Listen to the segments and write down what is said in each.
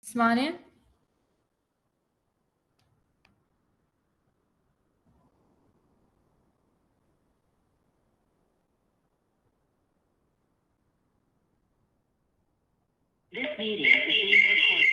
تسمعني؟ This meeting is being recorded.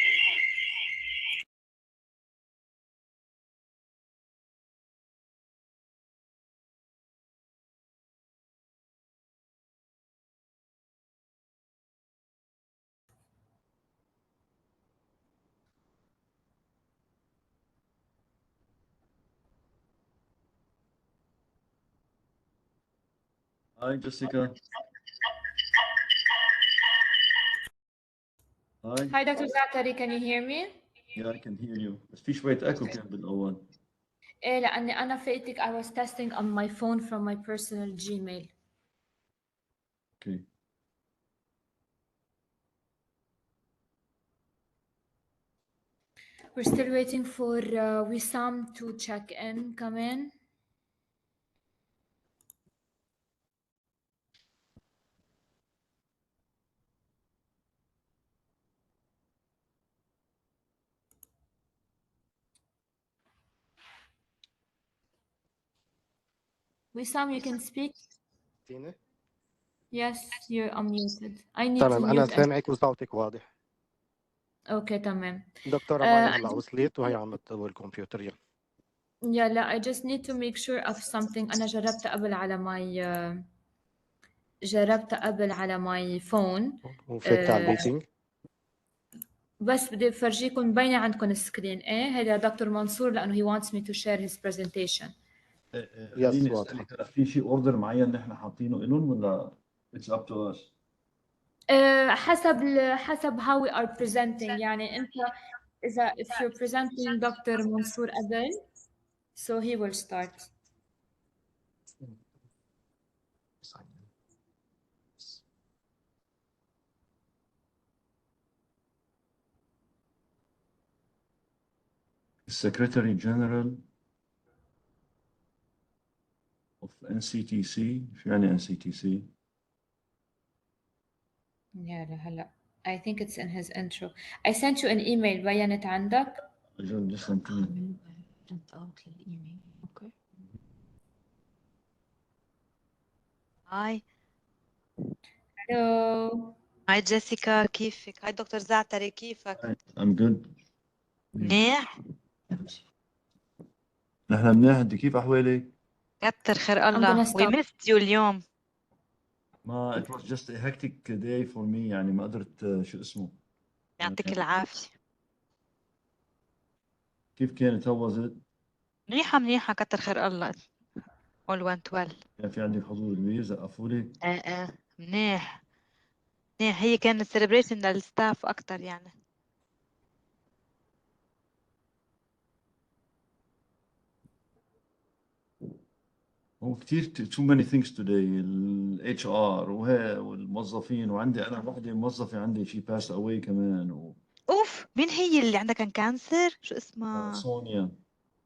Hi, Jessica. Hi. Hi Dr. Zaatari, can you hear me? Yeah, I can hear you. بس في شوية echo كان بالأول. إيه لأني أنا فايتك I was testing on my phone from my personal Gmail. Okay. We're still waiting for Wissam to check in, come in. Wissam, you can speak? تينا؟ Yes, you're unmuted. I need to تمام أنا mute. سامعك وصوتك واضح. Okay, تمام. دكتورة مايا هلا وصلت وهي عم تطور الكمبيوتر يلا. Yeah, لا, I just need to make sure of something. أنا جربت قبل على my phone. وفات على الميتينج. بس بدي افرجيكم مبينه عندكم السكرين. ايه هذا دكتور منصور لانه he wants me to share his presentation. خليني أسألك هلا في شيء اوردر معين نحن حاطينه لهم ولا it's up to us؟ حسب how we are presenting. يعني انت اذا if you're presenting دكتور منصور قبل so he will start. Secretary General of NCTC. شو يعني NCTC؟ يلا هلا I think it's in his intro. I sent you an email. بينت عندك؟ أجل just sent me. Print out الإيميل. Okay. هاي Hello. هاي جيسيكا، كيفك؟ هاي دكتور زعتري، كيفك؟ Hi, I'm good. منيح؟ نحن منيح. أنت كيف أحوالك؟ كتر خير I'm الله. gonna We stop. missed you اليوم. ما it was just a hectic day for me. يعني ما قدرت شو اسمه. يعطيك العافية. كيف كانت؟ How was it؟ منيحة كتر خير الله. All went well. كان في عندك حضور كبير زقفوا لك؟ منيح. هي كانت celebration للستاف أكتر يعني. هو كتير too many things today. ال HR والموظفين، وعندي أنا وحدة موظفة عندي she passed away كمان أوف، مين هي اللي عندها كان كانسر؟ شو اسمها؟ سونيا.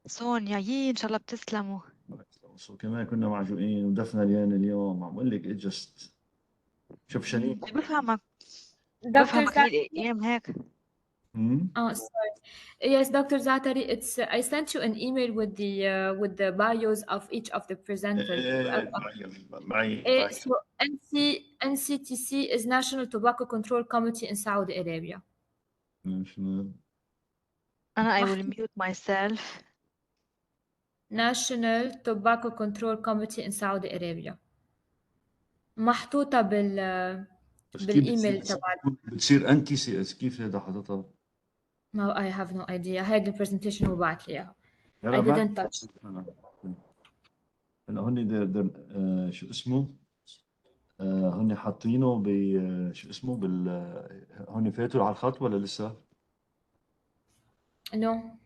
سونيا. إن شاء الله بتسلموا. كمان كنا معجوقين ودفنا اليوم. عم بقول لك it just شفشانين. بفهمك Dr. هي الأيام هيك. Oh, sorry. Yes, Dr. Zaatari, it's I sent you an email with the bios of each of the presenters. معي. So NCTC is National Tobacco Control Committee in Saudi Arabia. I will mute myself. National Tobacco Control Committee in Saudi Arabia. محطوطة بالإيميل تبعك. بتصير أنتي CS كيف هذا حاططها؟ No, I have no idea. هيدي البرزنتيشن هو بعت لي إياها. I didn't touch. هلا هن شو اسمه؟ هن حاطينه شو اسمه هن فاتوا على الخط ولا لسه؟ No.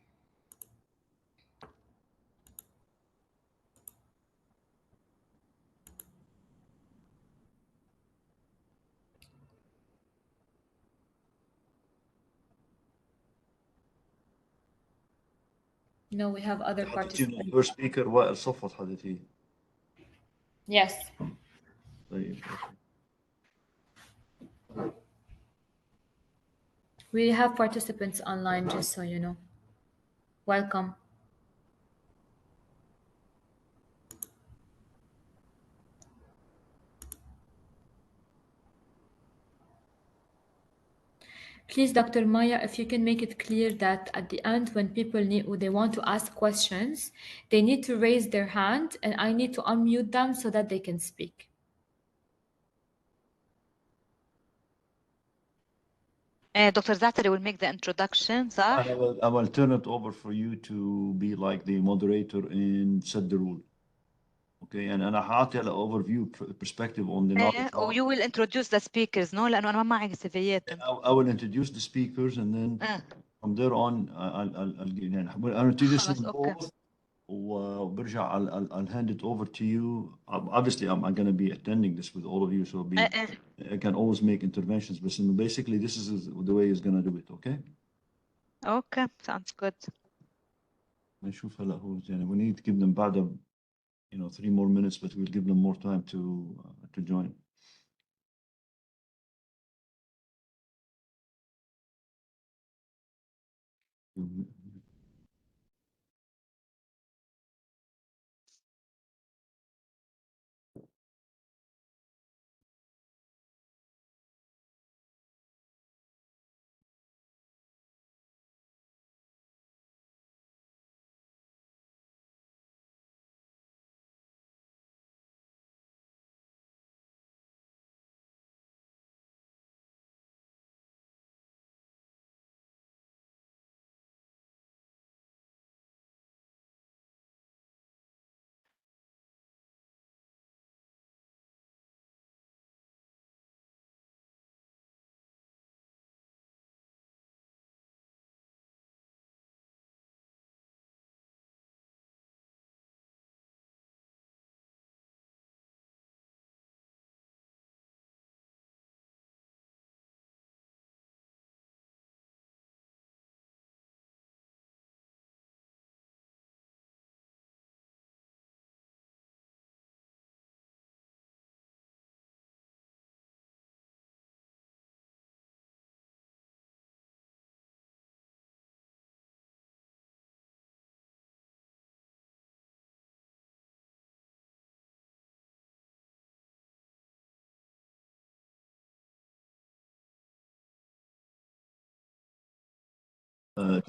No, we have other participants. Your speaker وائل صفوت حضرتي. Yes. طيب. We have participants online, just so you know. Welcome. Please, Dr. Maya, if you can make it clear that at the end, when people they want to ask questions, they need to raise their hand and I need to unmute them so that they can speak. Dr. Zaatari will make the introduction, صح? I will turn it over for you to be like the moderator and set the rule. Okay, and أنا حاعطي على overview perspective on the knowledge. Or you will introduce the speakers, no? لأنه أنا ما معي سيفياتهم. I will introduce the speakers and then from there on I'll introduce them both وبرجع I'll hand it over to you. Obviously, I'm going to be attending this with all of you, so I can always make interventions. But basically, this is the way he's going to do it. Okay? Okay, sounds good. نشوف هلا هو يعني we need to give them بعد 3 more minutes, but we'll give them more time to join.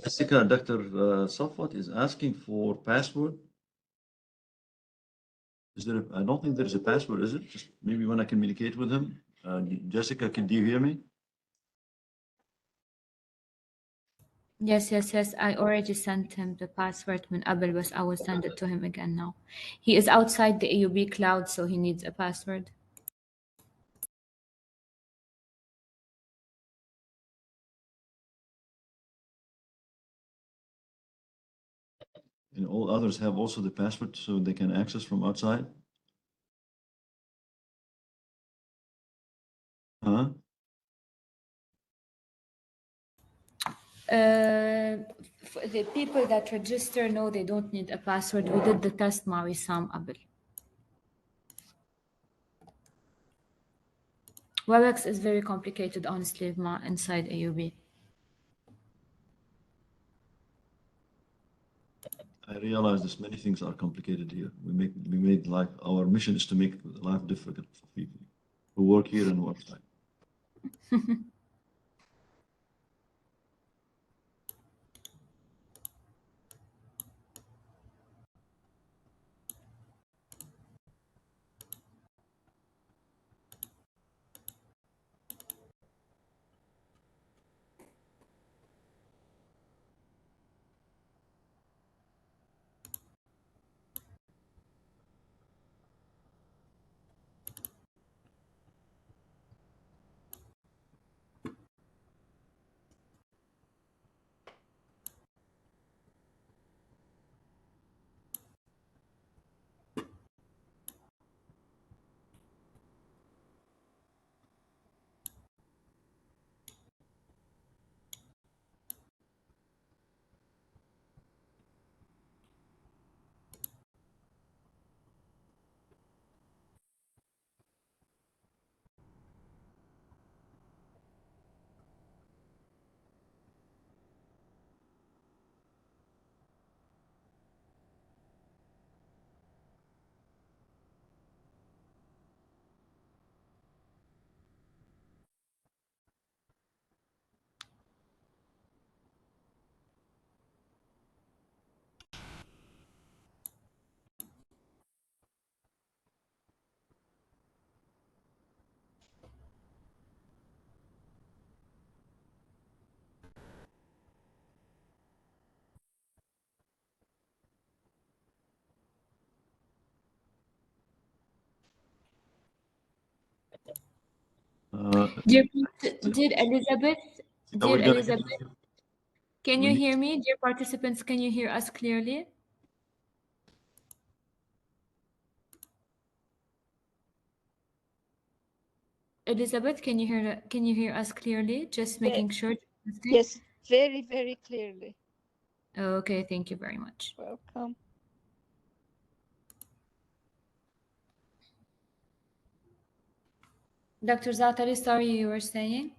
Jessica, Dr. Safwat is asking for password. Is there? I don't think there's a password, is it? Just maybe when I communicate with him. Jessica, do you hear me? Yes. I already sent him the password من قبل, but I will send it to him again now. He is outside the AUB cloud, so he needs a password. And all others have also the password so they can access from outside? Huh? The people that register, no, they don't need a password. We did the test مع وسام قبل. Webex is very complicated, honestly, inside AUB. I realize this. Many things are complicated here. We made life. Our mission is to make life difficult for people who work here and work outside. Dear, dear Elizabeth, dear we're gonna Elizabeth, can we you need- hear me? Dear participants, can you hear us clearly? Elizabeth, can you hear us clearly? Just making sure. Yes, very, very clearly. Okay, thank you very much. Welcome. Dr. Zaatari, sorry, you were saying?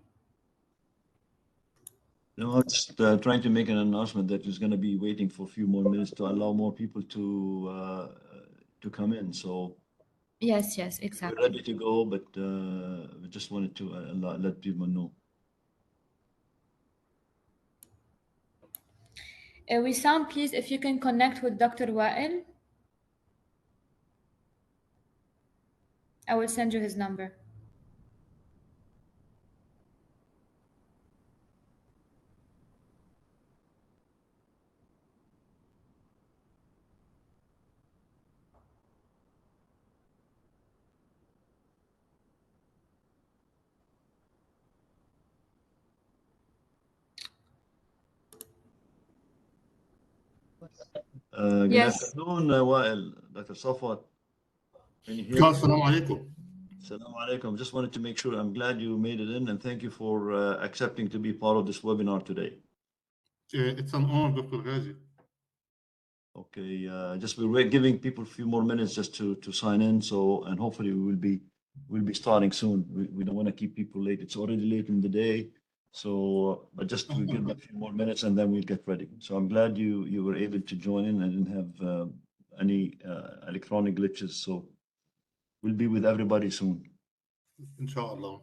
No, I was just trying to make an announcement that is going to be waiting for a few more minutes to allow more people to come in. So Yes, we're exactly. ready to go, but we just wanted to let people know. Wissam, please, if you can connect with Dr. Wael, I will send you his number. Good Yes. afternoon, Wael, Dr. Safwat. Can you hear me? Assalamu alaikum. Assalamu alaikum. Just wanted to make sure. I'm glad you made it in, and thank you for accepting to be part of this webinar today. It's an honor, Dr. Ghazi. Okay, just we're giving people a few more minutes just to sign in. So, and hopefully we'll be starting soon. We don't want to keep people late. It's already late in the day. So, but just we'll give them a few more minutes and then we'll get ready. So I'm glad you were able to join in. I didn't have any electronic glitches. So we'll be with everybody soon. Inshallah.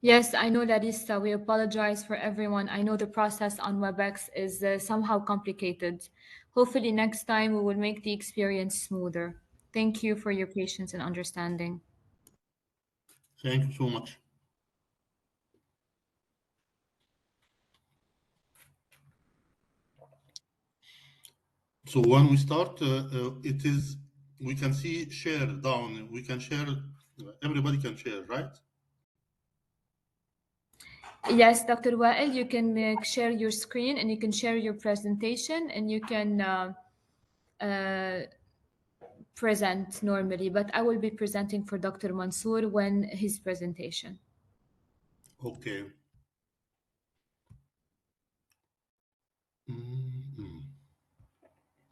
Yes, I know, Larissa. We apologize for everyone. I know the process on Webex is somehow complicated. Hopefully next time we will make the experience smoother. Thank you for your patience and understanding. Thank you so much. So when we start, we can see share down. We can share, everybody can share, right? Yes, Dr. Wael, you can share your screen and you can share your presentation and you can present normally, but I will be presenting for Dr. Mansour when his presentation. Okay.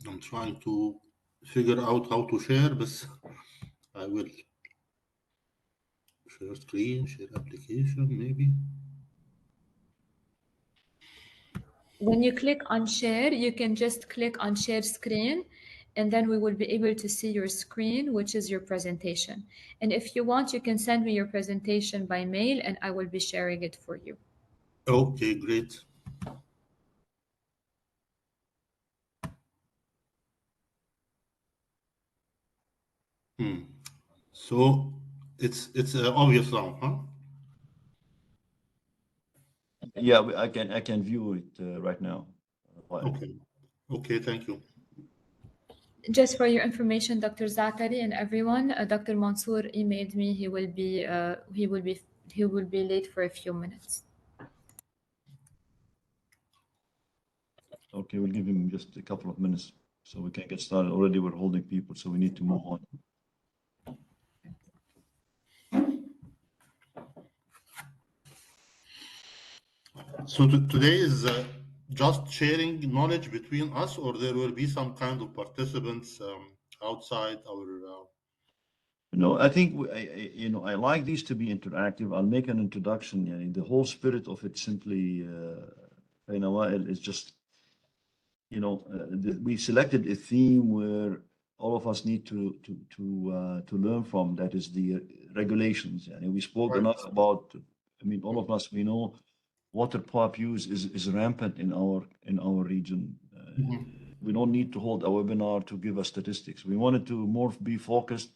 I'm trying to figure out how to share, but I will. Share screen, share application, maybe. When you click on share, you can just click on share screen and then we will be able to see your screen, which is your presentation. And if you want, you can send me your presentation by mail and I will be sharing it for you. Okay, great. So it's obvious now, huh? Yeah, I can view it right now. Okay. Okay, thank you. Just for your information, Dr. Zaatari and everyone, Dr. Mansour emailed me. He will be late for a few minutes. Okay, we'll give him just a couple of minutes so we can get started. Already we're holding people, so we need to move on. So today is just sharing knowledge between us, or there will be some kind of participants outside our. No, I think I like these to be interactive. I'll make an introduction. The whole spirit of it simply, is just, we selected a theme where all of us need to learn from. That is the regulations. And we spoke Right. enough about. All of us, we know water pipe use is rampant in our region. We don't need to hold a webinar to give us statistics. We wanted to more be focused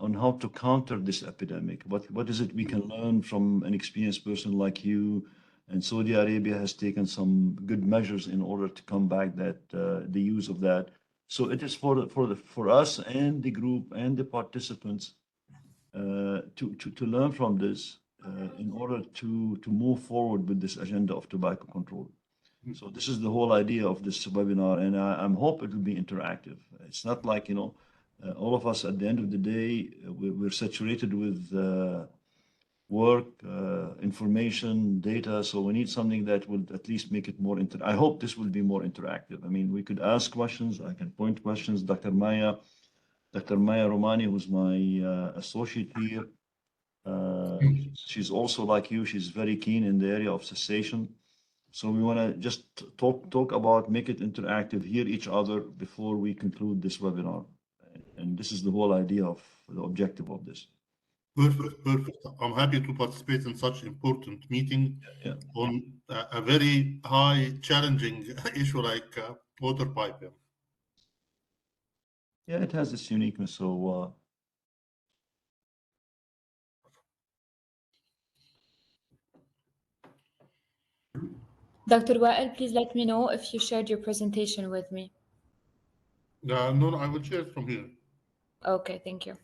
on how to counter this epidemic. What is it we can learn from an experienced person like you? And Saudi Arabia has taken some good measures in order to combat that the use of that. So it is for us and the group and the participants to learn from this in order to move forward with this agenda of tobacco control. So this is the whole idea of this webinar, and I'm hope it will be interactive. It's not like, all of us at the end of the day, we're saturated with work, information, data. So we need something that will at least make it more I hope this will be more interactive. I mean, we could ask questions. I can point questions. Dr. Maya Romani, who's my associate here, she's also like you. She's very keen in the area of cessation. So we want to just talk about, make it interactive, hear each other before we conclude this webinar. And this is the whole idea of the objective of this. Perfect, perfect. I'm happy to participate in such important meeting on a very high challenging issue like water pipe. Yeah, it has its uniqueness. So Dr. Wael, please let me know if you shared your presentation with me. No, I will share it from here. Okay, thank you.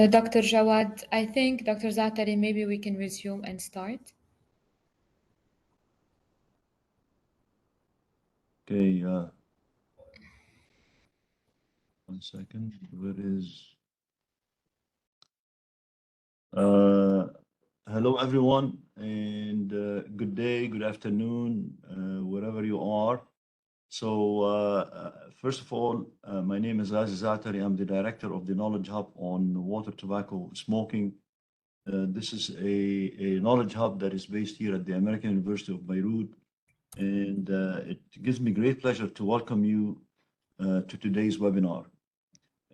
Dr. Jawad, I think Dr. Zaatari, maybe we can resume and start. okay, 1 second. Where is? Hello, everyone, and good day, good afternoon, wherever you are. So, first of all, my name is Ghazi Zaatari. I'm the director of the Knowledge Hub on water, tobacco, smoking. This is a knowledge hub that is based here at the American University of Beirut. And it gives me great pleasure to welcome you to today's webinar.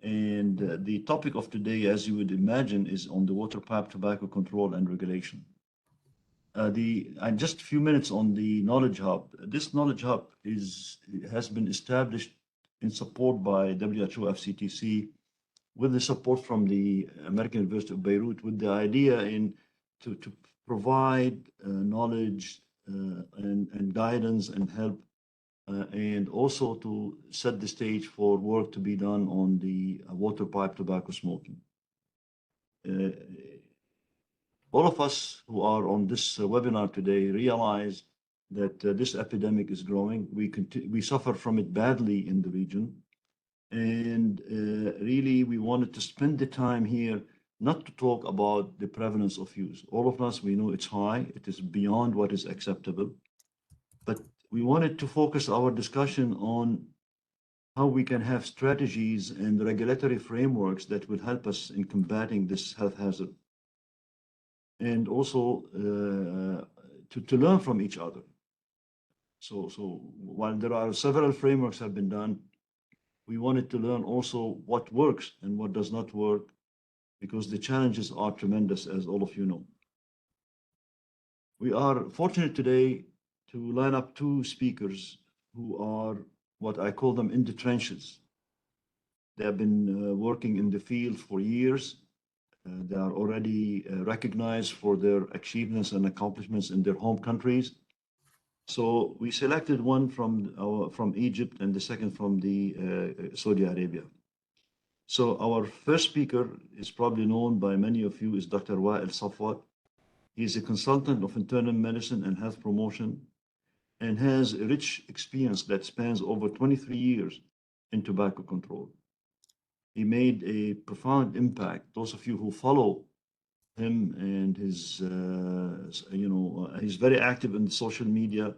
And the topic of today, as you would imagine, is on the water pipe tobacco control and regulation. And just a few minutes on the Knowledge Hub. This Knowledge Hub has been established in support by WHO FCTC with the support from the American University of Beirut, with the idea to provide knowledge and guidance and help, and also to set the stage for work to be done on the waterpipe tobacco smoking. All of us who are on this webinar today realize that this epidemic is growing. We suffer from it badly in the region. And really, we wanted to spend the time here not to talk about the prevalence of use. All of us, we know it's high. It is beyond what is acceptable. But we wanted to focus our discussion on how we can have strategies and regulatory frameworks that will help us in combating this health hazard. And also to learn from each other. So while there are several frameworks have been done, we wanted to learn also what works and what does not work, because the challenges are tremendous, as all of you know. We are fortunate today to line up two speakers who are what I call them in the trenches. They have been working in the field for years. They are already recognized for their achievements and accomplishments in their home countries. So we selected one from Egypt and the second from the Saudi Arabia. So our first speaker is probably known by many of you, is Dr. Wael Safwat. He's a consultant of internal medicine and health promotion and has a rich experience that spans over 23 years in tobacco control. He made a profound impact. Those of you who follow him and his, he's very active in social media.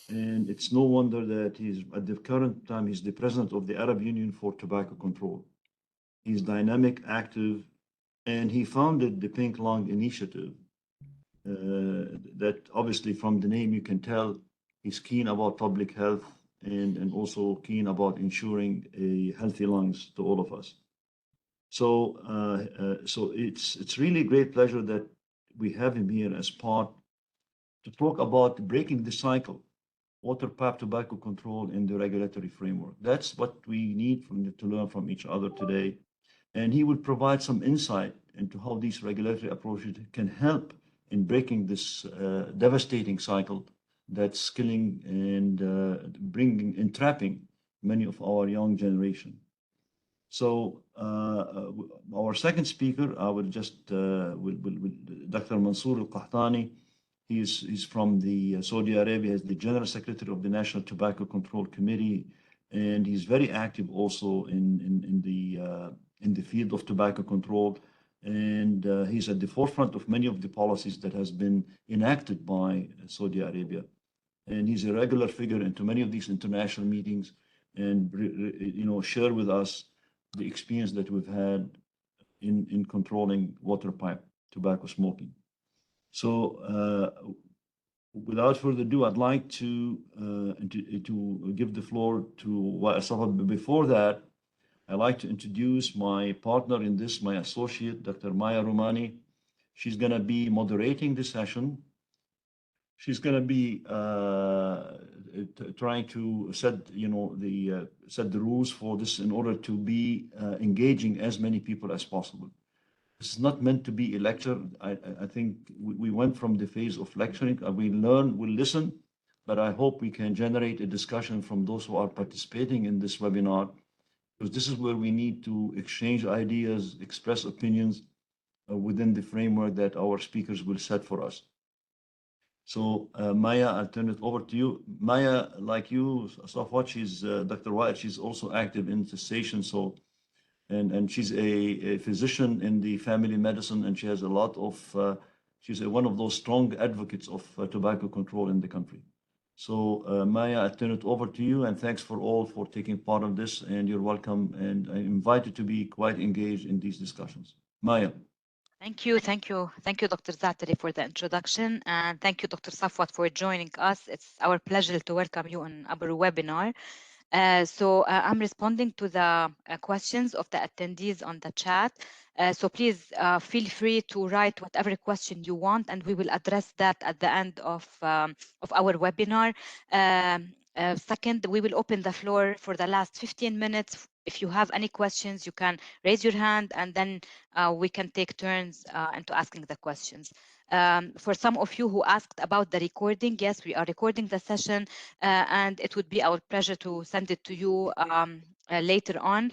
And it's no wonder that he's, at the current time, he's the president of the Arab Union for Tobacco Control. He's dynamic, active, and he founded the Pink Lung Initiative. That obviously from the name you can tell he's keen about public health and also keen about ensuring a healthy lungs to all of us. So it's really a great pleasure that we have him here as part to talk about breaking the cycle, waterpipe tobacco control in the regulatory framework. That's what we need to learn from each other today. And he will provide some insight into how these regulatory approaches can help in breaking this devastating cycle that's killing and entrapping many of our young generation. So our second speaker, I will just, Dr. Mansour Alqahtani. He's from the Saudi Arabia, as the General Secretary of the National Tobacco Control Committee, and he's very active also in the field of tobacco control. And he's at the forefront of many of the policies that has been enacted by Saudi Arabia. And he's a regular figure into many of these international meetings and, share with us the experience that we've had in controlling waterpipe tobacco smoking. So without further ado, I'd like to give the floor to Wael Safwat. But before that, I'd like to introduce my partner in this, my associate, Dr. Maya Romani. She's going to be moderating the session. She's going to be trying to set, set the rules for this in order to be engaging as many people as possible. This is not meant to be a lecture. I think we went from the phase of lecturing. We learn, we'll listen, but I hope we can generate a discussion from those who are participating in this webinar, because this is where we need to exchange ideas, express opinions within the framework that our speakers will set for us. So Maya, I'll turn it over to you. Maya, like you, Safwat, she's Dr. Wael, she's also active in cessation. So, and she's a physician in the family medicine, and she has a lot of, she's one of those strong advocates of tobacco control in the country. So Maya, I turn it over to you, and thanks for all for taking part of this, and you're welcome, and I invite you to be quite engaged in these discussions. Maya. Thank you, Dr. Zaatari, for the introduction, and thank you, Dr. Safwat, for joining us. It's our pleasure to welcome you on our webinar. So I'm responding to the questions of the attendees on the chat. So please feel free to write whatever question you want, and we will address that at the end of our webinar. Second, we will open the floor for the last 15 minutes if you have any questions, you can raise your hand, and then we can take turns into asking the questions. For some of you who asked about the recording, yes, we are recording the session, and it would be our pleasure to send it to you later on.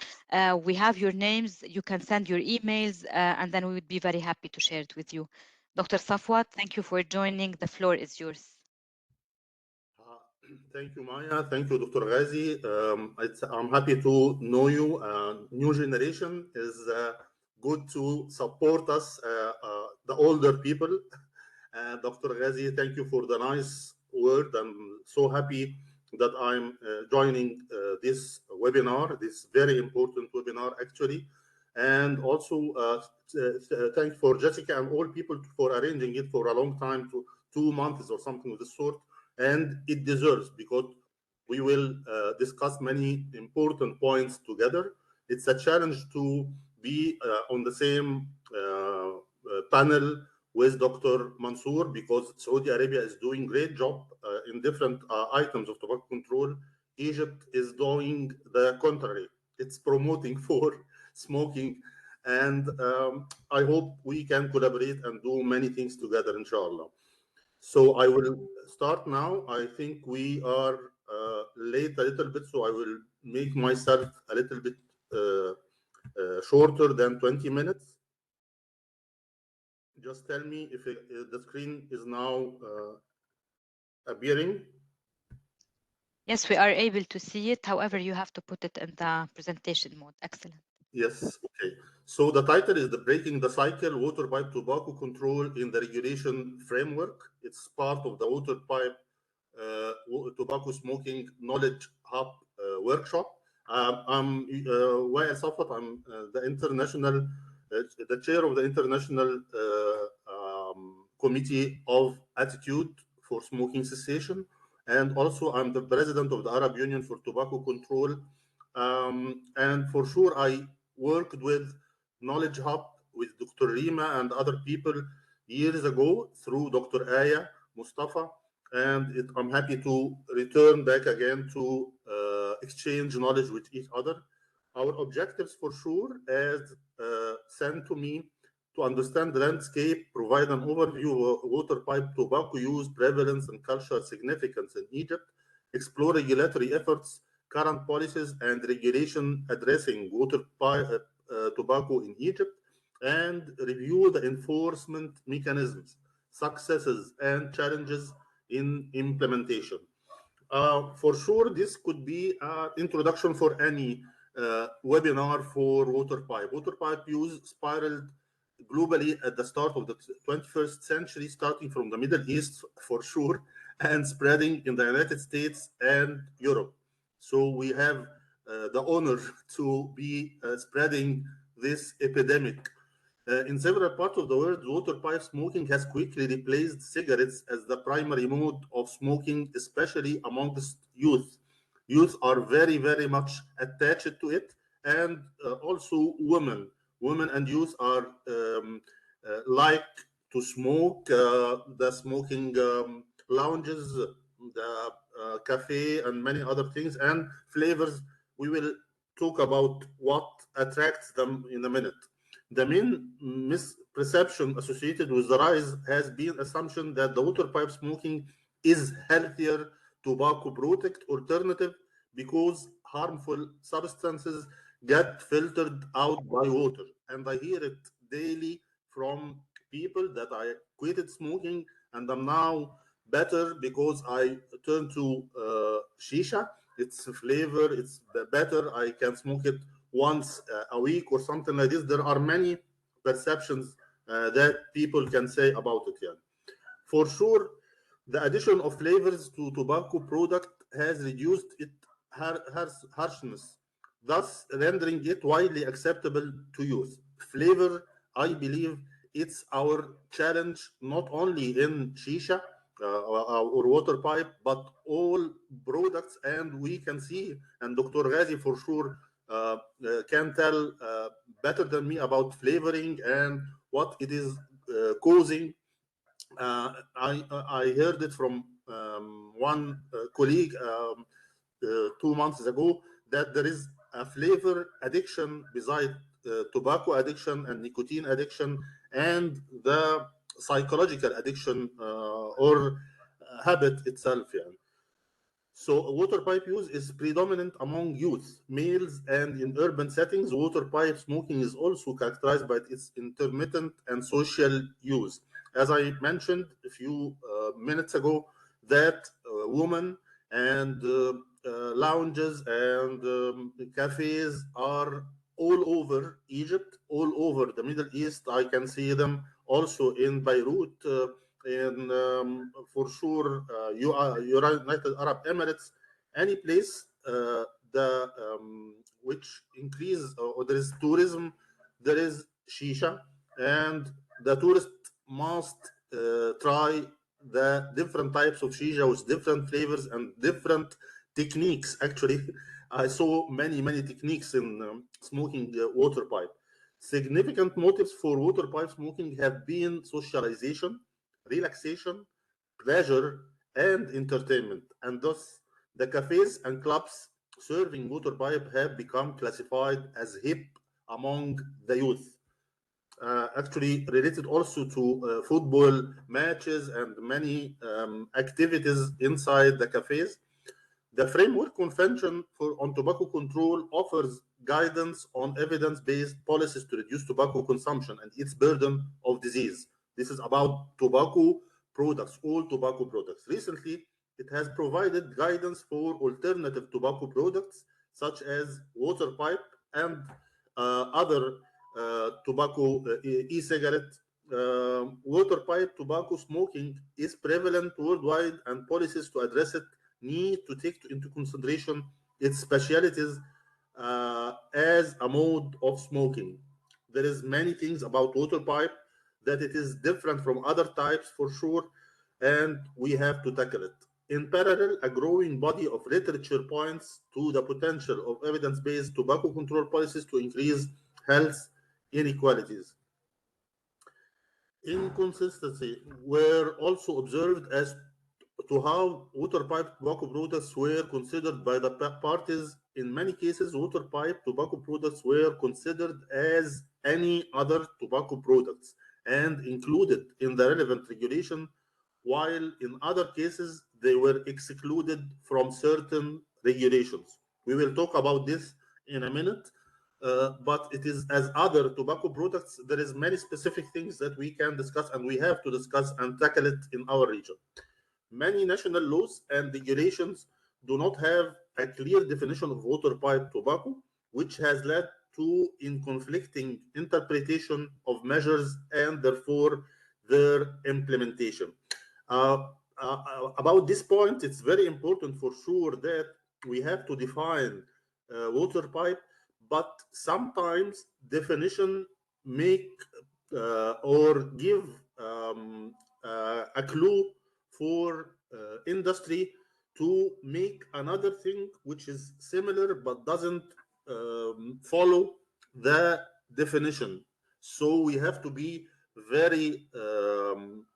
We have your names. You can send your emails, and then we would be very happy to share it with you. Dr. Safwat, thank you for joining. The floor is yours. Thank you, Maya. Thank you, Dr. Ghazi. I'm happy to know you. New generation is good to support us, the older people. Dr. Ghazi, thank you for the nice word. I'm so happy that I'm joining this webinar, this very important webinar, actually. And also, thanks for Jessica and all people for arranging it for a long time, 2 months or something of this sort. And it deserves, because we will discuss many important points together. It's a challenge to be on the same panel with Dr. Mansour, because Saudi Arabia is doing great job in different items of tobacco control. Egypt is doing the contrary. It's promoting for smoking. And I hope we can collaborate and do many things together, inshallah. So I will start now. I think we are late a little bit, so I will make myself a little bit shorter than 20 minutes. Just tell me if the screen is now appearing. Yes, we are able to see it. However, you have to put it in the presentation mode. Excellent. Yes, okay. So the title is Breaking the Cycle, Waterpipe Tobacco Control in the Regulation Framework. It's part of the Waterpipe Tobacco Smoking Knowledge Hub workshop. I'm Wael Safwat. I'm the chair of the International Committee of Attitude for Smoking Cessation. And also I'm the president of the Arab Union for Tobacco Control. And for sure, I worked with Knowledge Hub with Dr. Rima and other people years ago through Dr. Aya Mustafa. And I'm happy to return back again to exchange knowledge with each other. Our objectives, for sure, as sent to me, to understand the landscape, provide an overview of waterpipe tobacco use, prevalence, and cultural significance in Egypt, explore regulatory efforts, current policies, and regulation addressing waterpipe tobacco in Egypt, and review the enforcement mechanisms, successes, and challenges in implementation. For sure, this could be an introduction for any webinar for waterpipe. Waterpipe use spiraled globally at the start of the 21st century, starting from the Middle East for sure, and spreading in the United States and Europe. So we have the honor to be spreading this epidemic. In several parts of the world, waterpipe smoking has quickly replaced cigarettes as the primary mode of smoking, especially amongst youth. Youth are very, very much attached to it, and also women. Women and youth are like to smoke. The smoking lounges, the cafe, and many other things, and flavors. We will talk about what attracts them in a minute. The main misperception associated with the rise has been assumption that the waterpipe smoking is healthier tobacco product alternative because harmful substances get filtered out by water. And I hear it daily from people that I quitted smoking and I'm now better because I turned to shisha. It's flavor, it's better. I can smoke it once a week or something like this. There are many perceptions that people can say about it. Yeah. For sure, the addition of flavors to tobacco product has reduced its harshness, thus rendering it widely acceptable to youth. Flavor, I believe, it's our challenge not only in shisha or water pipe, but all products. And we can see, and Dr. Ghazi for sure can tell better than me about flavoring and what it is causing. I heard it from one colleague 2 months ago that there is a flavor addiction besides tobacco addiction and nicotine addiction and the psychological addiction or habit itself. Yeah. So water pipe use is predominant among youth, males, and in urban settings. Water pipe smoking is also characterized by its intermittent and social use. As I mentioned a few minutes ago, that women and lounges and cafes are all over Egypt, all over the Middle East. I can see them also in Beirut, in for sure United Arab Emirates, any place the which increase or there is tourism, there is shisha, and the tourist must try the different types of shisha with different flavors and different techniques. Actually, I saw many techniques in smoking water pipe. Significant motives for water pipe smoking have been socialization, relaxation, pleasure, and entertainment. And thus, the cafes and clubs serving water pipe have become classified as hip among the youth. Actually, related also to football matches and many activities inside the cafes. The Framework Convention on Tobacco Control offers guidance on evidence-based policies to reduce tobacco consumption and its burden of disease. This is about tobacco products, all tobacco products. Recently, it has provided guidance for alternative tobacco products such as water pipe and other tobacco e-cigarette. Water pipe tobacco smoking is prevalent worldwide, and policies to address it need to take into consideration its specialities as a mode of smoking. There is many things about water pipe that it is different from other types for sure, and we have to tackle it. In parallel, a growing body of literature points to the potential of evidence-based tobacco control policies to increase health inequalities. Inconsistency were also observed as to how water pipe tobacco products were considered by the parties. In many cases, water pipe tobacco products were considered as any other tobacco products and included in the relevant regulation, while in other cases, they were excluded from certain regulations. We will talk about this in a minute. But it is as other tobacco products, there is many specific things that we can discuss and we have to discuss and tackle it in our region. Many national laws and regulations do not have a clear definition of water pipe tobacco, which has led to conflicting interpretation of measures and therefore their implementation. About this point, it's very important for sure that we have to define water pipe, but sometimes definition make or give a clue for industry to make another thing which is similar but doesn't follow the definition. So we have to be very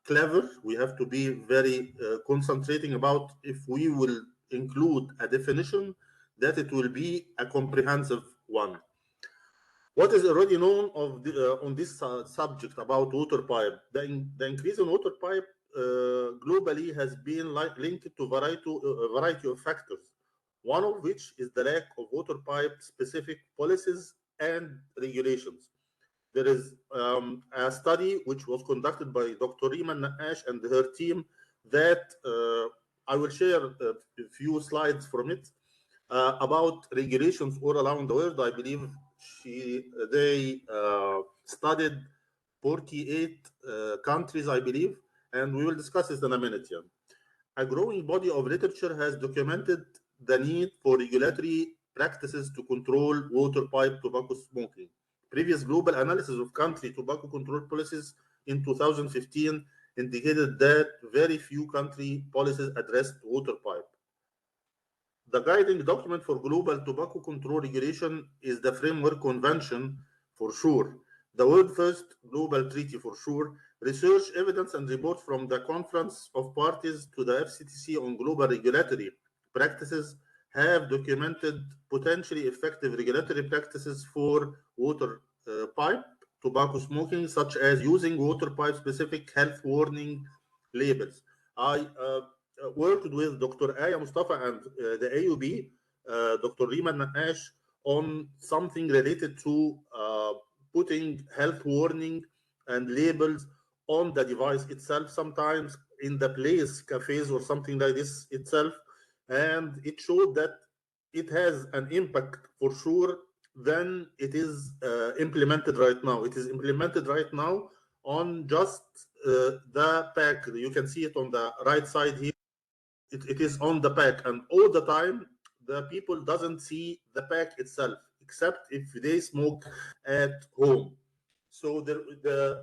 clever. We have to be very concentrating about if we will include a definition that it will be a comprehensive one. What is already known of on this subject about water pipe? The increase in water pipe globally has been linked to a variety of factors, one of which is the lack of water pipe specific policies and regulations. There is a study which was conducted by Dr. Rima Naqash and her team that I will share a few slides from it about regulations all around the world. I believe they studied 48 countries, I believe, and we will discuss this in a minute here. A growing body of literature has documented the need for regulatory practices to control water pipe tobacco smoking. Previous global analysis of country tobacco control policies in 2015 indicated that very few country policies addressed water pipe. The guiding document for global tobacco control regulation is the Framework Convention for sure, the world first global treaty for sure. Research, evidence, and reports from the Conference of Parties to the FCTC on Global Regulatory Practices have documented potentially effective regulatory practices for water pipe tobacco smoking, such as using water pipe specific health warning labels. I worked with Dr. Aya Mustafa and the AUB, Dr. Rima Naqash, on something related to putting health warning and labels on the device itself, sometimes in the place, cafes or something like this itself. And it showed that it has an impact for sure. Then it is implemented right now. It is implemented right now on just the pack. You can see it on the right side here. It is on the pack, and all the time the people doesn't see the pack itself, except if they smoke at home. So the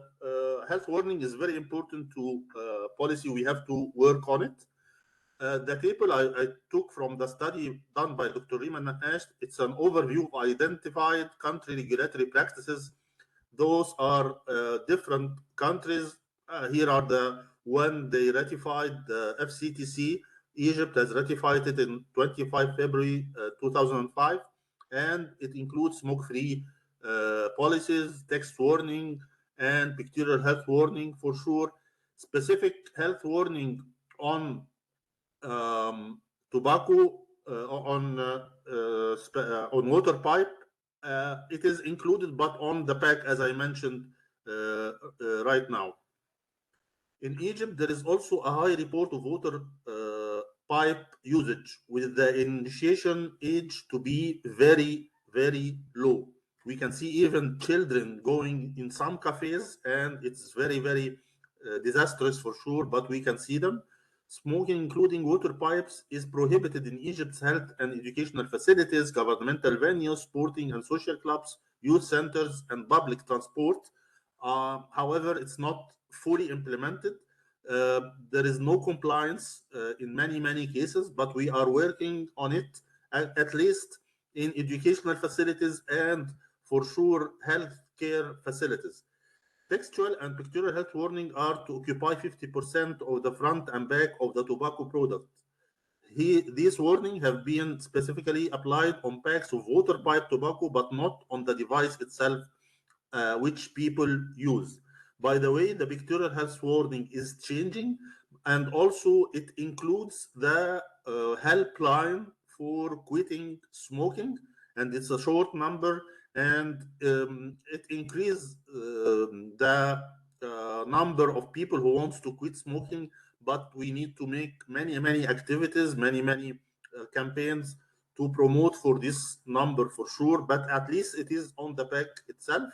health warning is very important to policy. We have to work on it. The table I took from the study done by Dr. Rima Naqash, it's an overview of identified country regulatory practices. Those are different countries. Here are the when they ratified the FCTC. Egypt has ratified it in 25 February 2005, and it includes smoke-free policies, text warning, and pictorial health warning for sure. Specific health warning on tobacco, on water pipe, it is included, but on the pack, as I mentioned right now. In Egypt, there is also a high report of water pipe usage, with the initiation age to be very, very low. We can see even children going in some cafes, and it's very, very disastrous for sure, but we can see them. Smoking, including water pipes, is prohibited in Egypt's health and educational facilities, governmental venues, sporting and social clubs, youth centers, and public transport. However, it's not fully implemented. There is no compliance in many cases, but we are working on it, at least in educational facilities and for sure healthcare facilities. Textual and pictorial health warning are to occupy 50% of the front and back of the tobacco product. These warnings have been specifically applied on packs of water pipe tobacco, but not on the device itself, which people use. By the way, the pictorial health warning is changing, and also it includes the helpline for quitting smoking, and it's a short number, and it increases the number of people who wants to quit smoking. But we need to make many activities, many campaigns to promote for this number for sure. But at least it is on the pack itself.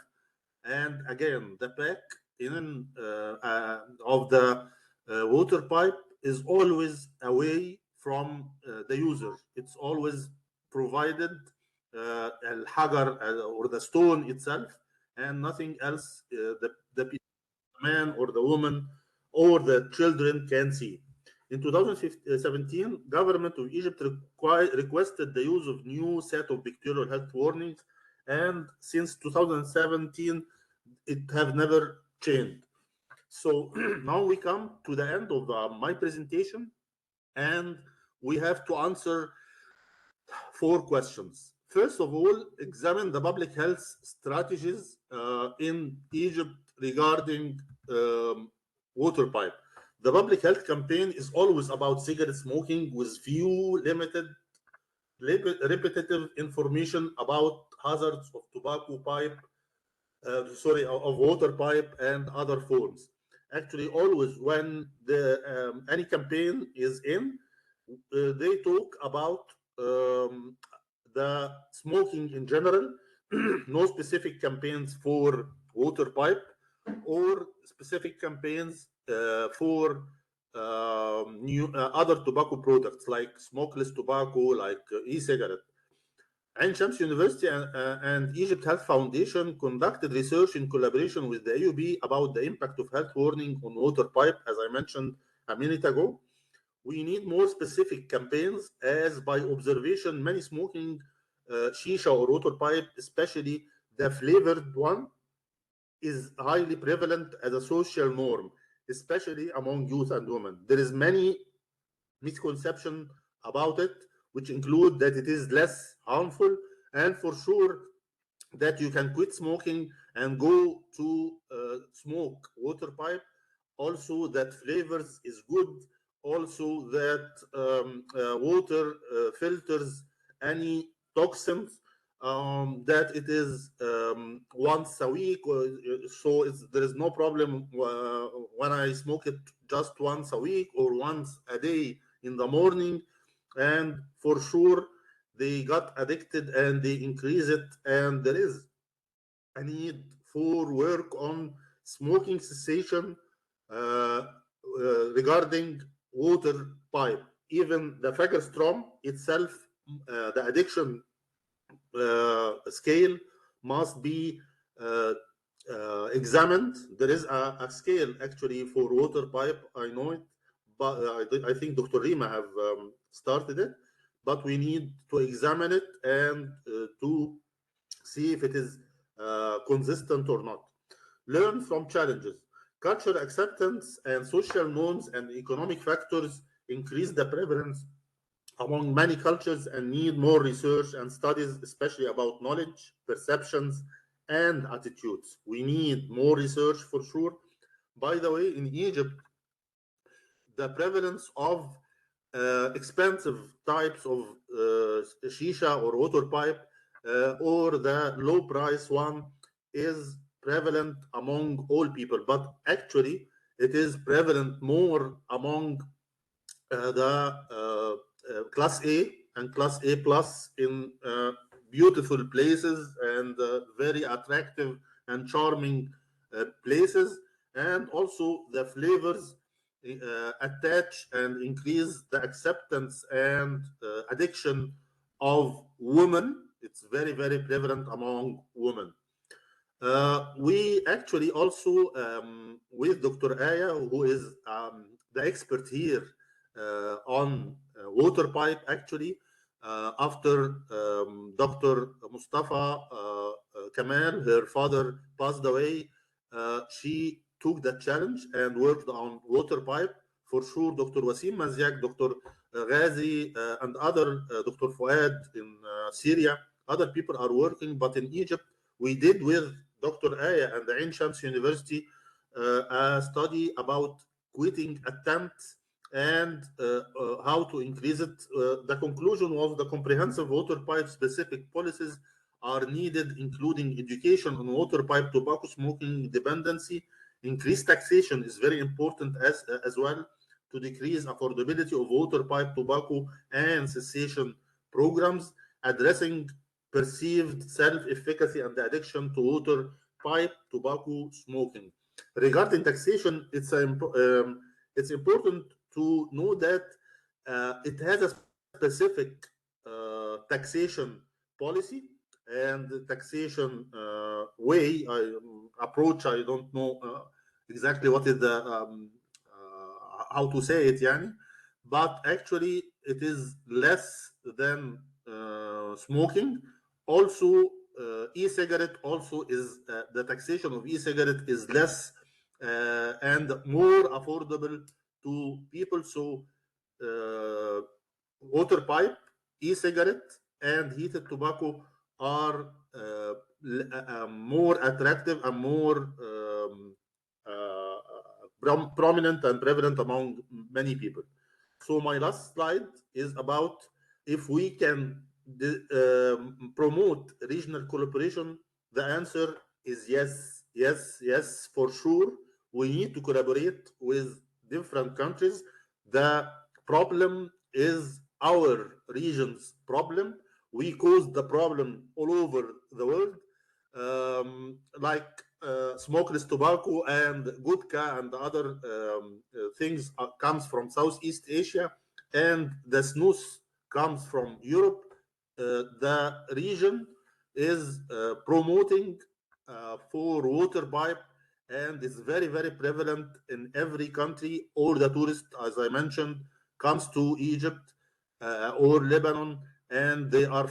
And again, the pack in of the water pipe is always away from the user. It's always provided al-hajar or the stone itself, and nothing else the man or the woman or the children can see. In 2017, government of Egypt requested the use of new set of pictorial health warnings, and since 2017, it have never changed. So now we come to the end of my presentation, and we have to answer 4 questions. First of all, examine the public health strategies in Egypt regarding water pipe. The public health campaign is always about cigarette smoking, with few limited repetitive information about hazards of tobacco pipe, of water pipe and other forms. Actually, always when any campaign is in, they talk about the smoking in general, no specific campaigns for water pipe or specific campaigns for other tobacco products like smokeless tobacco, like e-cigarette. Ain Shams University and Egypt Health Foundation conducted research in collaboration with the AUB about the impact of health warning on water pipe, as I mentioned a minute ago. We need more specific campaigns, as by observation, many smoking shisha or water pipe, especially the flavored one, is highly prevalent as a social norm, especially among youth and women. There is many misconception about it. which include that it is less harmful, and for sure that you can quit smoking and go to smoke water pipe. Also that flavors is good. Also that water filters any toxins. That it is once a week, so there is no problem when I smoke it just once a week or once a day in the morning. And for sure they got addicted and they increase it, and there is a need for work on smoking cessation regarding water pipe. Even the Fagerstrom itself, the addiction scale must be examined. There is a scale actually for water pipe, I know it, but I think Dr. Rima have started it, but we need to examine it and to see if it is consistent or not. Learn from challenges. Cultural acceptance and social norms and economic factors increase the prevalence among many cultures and need more research and studies, especially about knowledge, perceptions, and attitudes. We need more research for sure. By the way, in Egypt, the prevalence of expensive types of shisha or water pipe or the low price one is prevalent among all people, but actually it is prevalent more among the class A and class A plus in beautiful places and very attractive and charming places, and also the flavors attach and increase the acceptance and addiction of women. It's very, very prevalent among women. We actually also, with Dr. Aya, who is the expert here on water pipe, actually, after Dr. Mustafa Kamal, her father, passed away, she took that challenge and worked on water pipe. For sure, Dr. Wasim Mazyak, Dr. Ghazi, and other, Dr. Fuad in Syria, other people are working, but in Egypt, we did with Dr. Aya and the Ain Shams University a study about quitting attempts and how to increase it. The conclusion was the comprehensive water pipe specific policies are needed, including education on water pipe tobacco smoking dependency. Increased taxation is very important as well to decrease affordability of water pipe tobacco and cessation programs, addressing perceived self-efficacy and the addiction to water pipe tobacco smoking. Regarding taxation, it's important to know that it has a specific taxation policy and taxation way, approach. I don't know exactly what is the how to say it, yani, but actually it is less than smoking. Also, e-cigarette also is the taxation of e-cigarette is less and more affordable to people. So water pipe, e-cigarette, and heated tobacco are more attractive and more prominent and prevalent among many people. So my last slide is about if we can promote regional collaboration. The answer is yes, yes, yes, for sure. We need to collaborate with different countries. The problem is our region's problem. We caused the problem all over the world, like smokeless tobacco and gutka and other things comes from Southeast Asia, and the snus comes from Europe. The region is promoting for water pipe, and it's very, very prevalent in every country. All the tourists, as I mentioned, comes to Egypt or Lebanon, and they are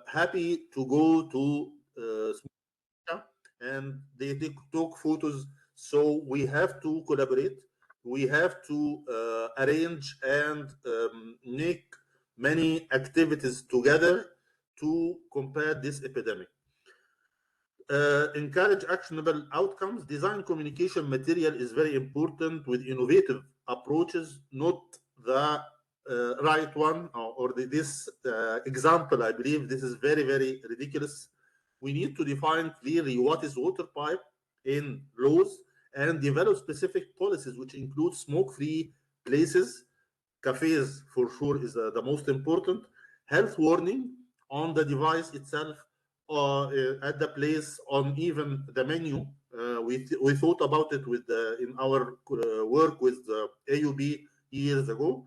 happy to go to and they took photos. So we have to collaborate. We have to arrange and make many activities together to combat this epidemic. Encourage actionable outcomes. Design communication material is very important with innovative approaches, not the right one or this example. I believe this is very, very ridiculous. We need to define clearly what is water pipe in laws and develop specific policies, which include smoke-free places. Cafes, for sure, is the most important. Health warning on the device itself, or at the place, on even the menu. We thought about it with in our work with AUB years ago.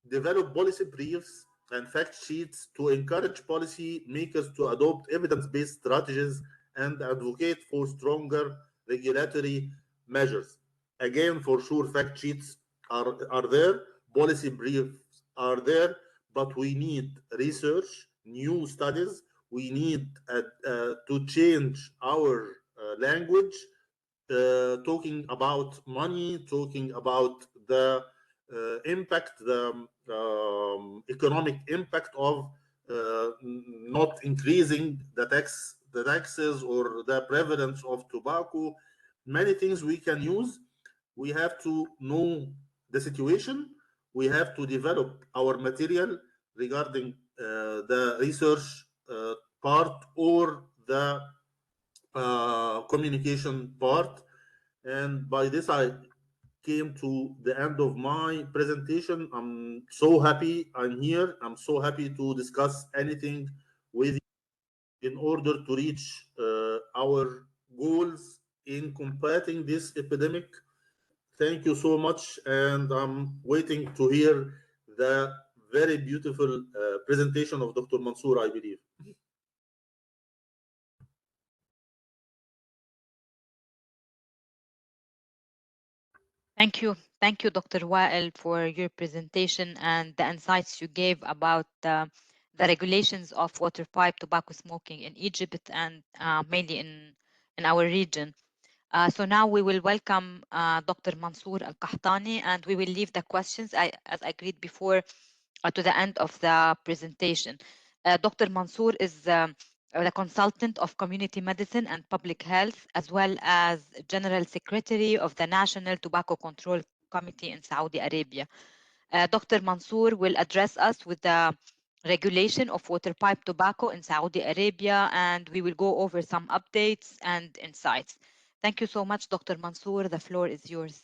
Develop policy briefs and fact sheets to encourage policy makers to adopt evidence-based strategies and advocate for stronger regulatory measures. Again, for sure, fact sheets are there, policy briefs are there, but we need research, new studies. We need to change our language, talking about money, talking about the impact, the economic impact of not increasing the taxes or the prevalence of tobacco. Many things we can use. We have to know the situation. We have to develop our material regarding the research part or the communication part. And by this, I came to the end of my presentation. I'm so happy I'm here. I'm so happy to discuss anything with you in order to reach our goals in combating this epidemic. Thank you so much, and I'm waiting to hear the very beautiful presentation of Dr. Mansour, I believe. Thank you, Dr. Wael, for your presentation and the insights you gave about the regulations of water pipe tobacco smoking in Egypt and mainly in our region. So now we will welcome Dr. Mansour Alqahtani, and we will leave the questions, as agreed before, to the end of the presentation. Dr. Mansour is the consultant of community medicine and public health, as well as General Secretary of the National Tobacco Control Committee in Saudi Arabia. Dr. Mansour will address us with the regulation of water pipe tobacco in Saudi Arabia, and we will go over some updates and insights. Thank you so much, Dr. Mansour. The floor is yours.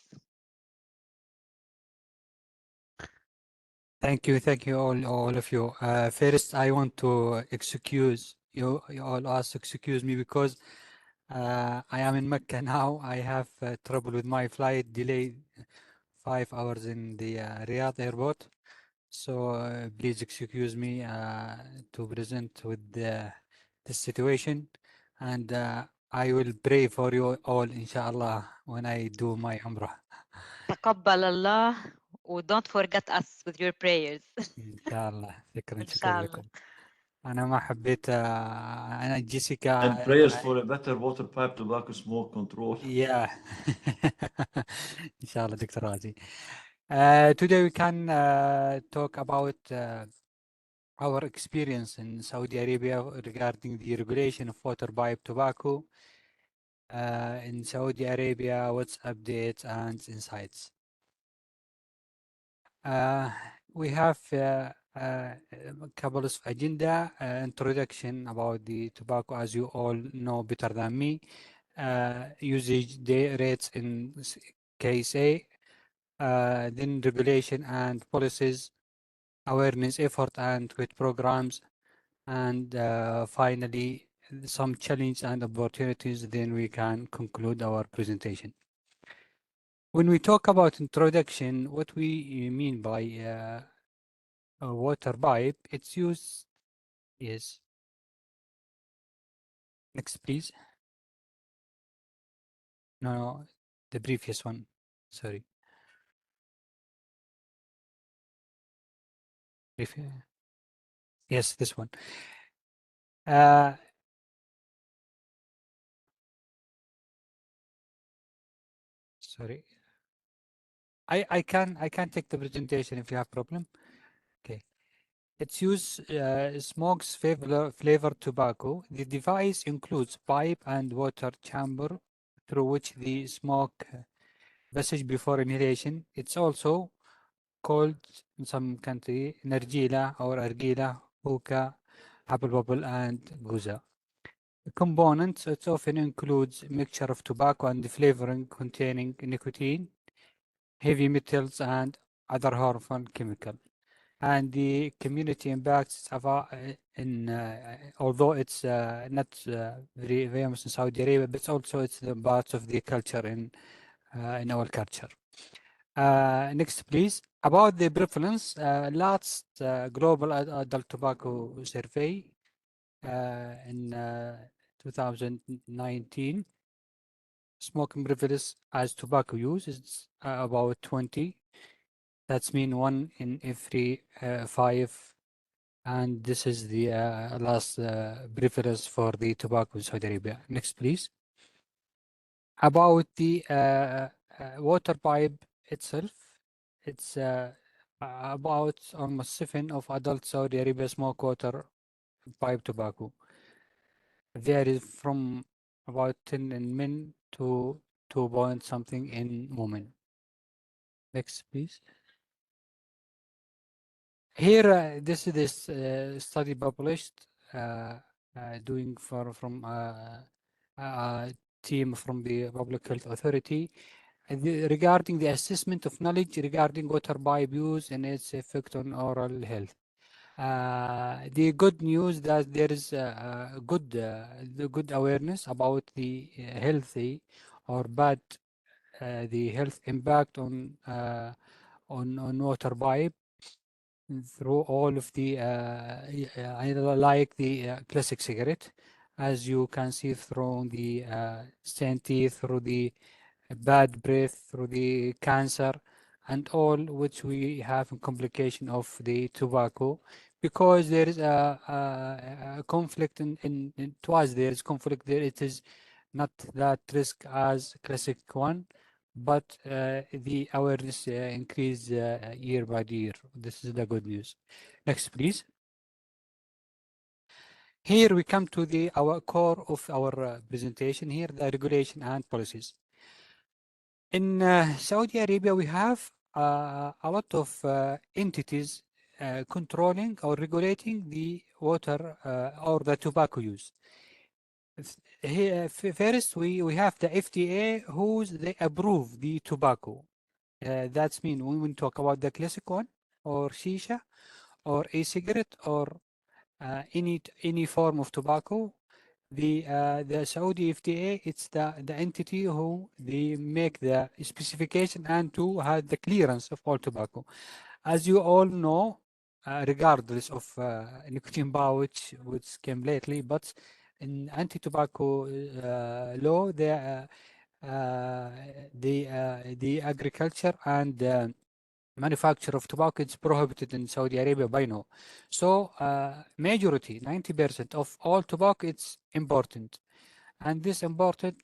Thank you all of you. First, I want to excuse you all excuse me because I am in Mecca now. I have trouble with my flight, delayed 5 hours in the Riyadh airport. So please excuse me to present with this situation, and I will pray for you all, inshallah, when I do my Umrah. تقبل الله, don't forget us with your prayers. إن شاء الله. شكرا إن شاء الله. لكم. أنا ما حبيت أنا جيسيكا. And prayers for a better water pipe tobacco smoke control. Yeah. إن شاء الله دكتور غازي. Today we can talk about our experience in Saudi Arabia regarding the regulation of water pipe tobacco in Saudi Arabia, what's updates and insights. We have a couple of agenda introduction about the tobacco, as you all know better than me. Usage rates in KSA, then regulation and policies, awareness effort and with programs, and finally some challenge and opportunities. Then we can conclude our presentation. When we talk about introduction, what we mean by a water pipe, it's used is, next please. No, the previous one, sorry. Yes, this one. Sorry. I can take the presentation if you have problem. Okay. Its use smokes flavored tobacco. The device includes pipe and water chamber through which the smoke passes before inhalation. It's also called in some country nargila or argila, hookah, apple bubble, and guza. The components, it often includes mixture of tobacco and flavoring containing nicotine, heavy metals, and other harmful chemicals. And the community impacts of although it's not very famous in Saudi Arabia, but also it's the part of the culture in our culture. Next, please. About the prevalence, last global adult tobacco survey in 2019, smoking prevalence as tobacco use is about 20. That's mean 1 in every 5. And this is the last preference for the tobacco in Saudi Arabia. Next, please. About the water pipe itself, it's about almost 7 of adult Saudi Arabia smoke water pipe tobacco. Varies from about 10 in men to 2 point something in women. Next, please. Here, this is this study published doing from a team from the Public Health Authority regarding the assessment of knowledge regarding water pipe use and its effect on oral health. The good news that there is the good awareness about the healthy or bad the health impact on water pipe through all of the I like the classic cigarette, as you can see through the scenty, through the bad breath, through the cancer, and all which we have in complication of the tobacco, because there is a conflict in twice there is conflict there. It is not that risk as classic one, but the awareness increase year by year. This is the good news. Next, please. Here we come to the our core of our presentation here, the regulation and policies. In Saudi Arabia, we have a lot of entities controlling or regulating the water or the tobacco use. Here, first, we have the FDA, they approve the tobacco. That's mean when we talk about the classic one, or shisha, or e-cigarette, or any form of tobacco, the Saudi FDA, it's the entity who they make the specification and to have the clearance of all tobacco. As you all know, regardless of nicotine pouch, which came lately, but in anti-tobacco law, the agriculture and manufacture of tobacco is prohibited in Saudi Arabia by law. So majority, 90% of all tobacco, it's important. And this imported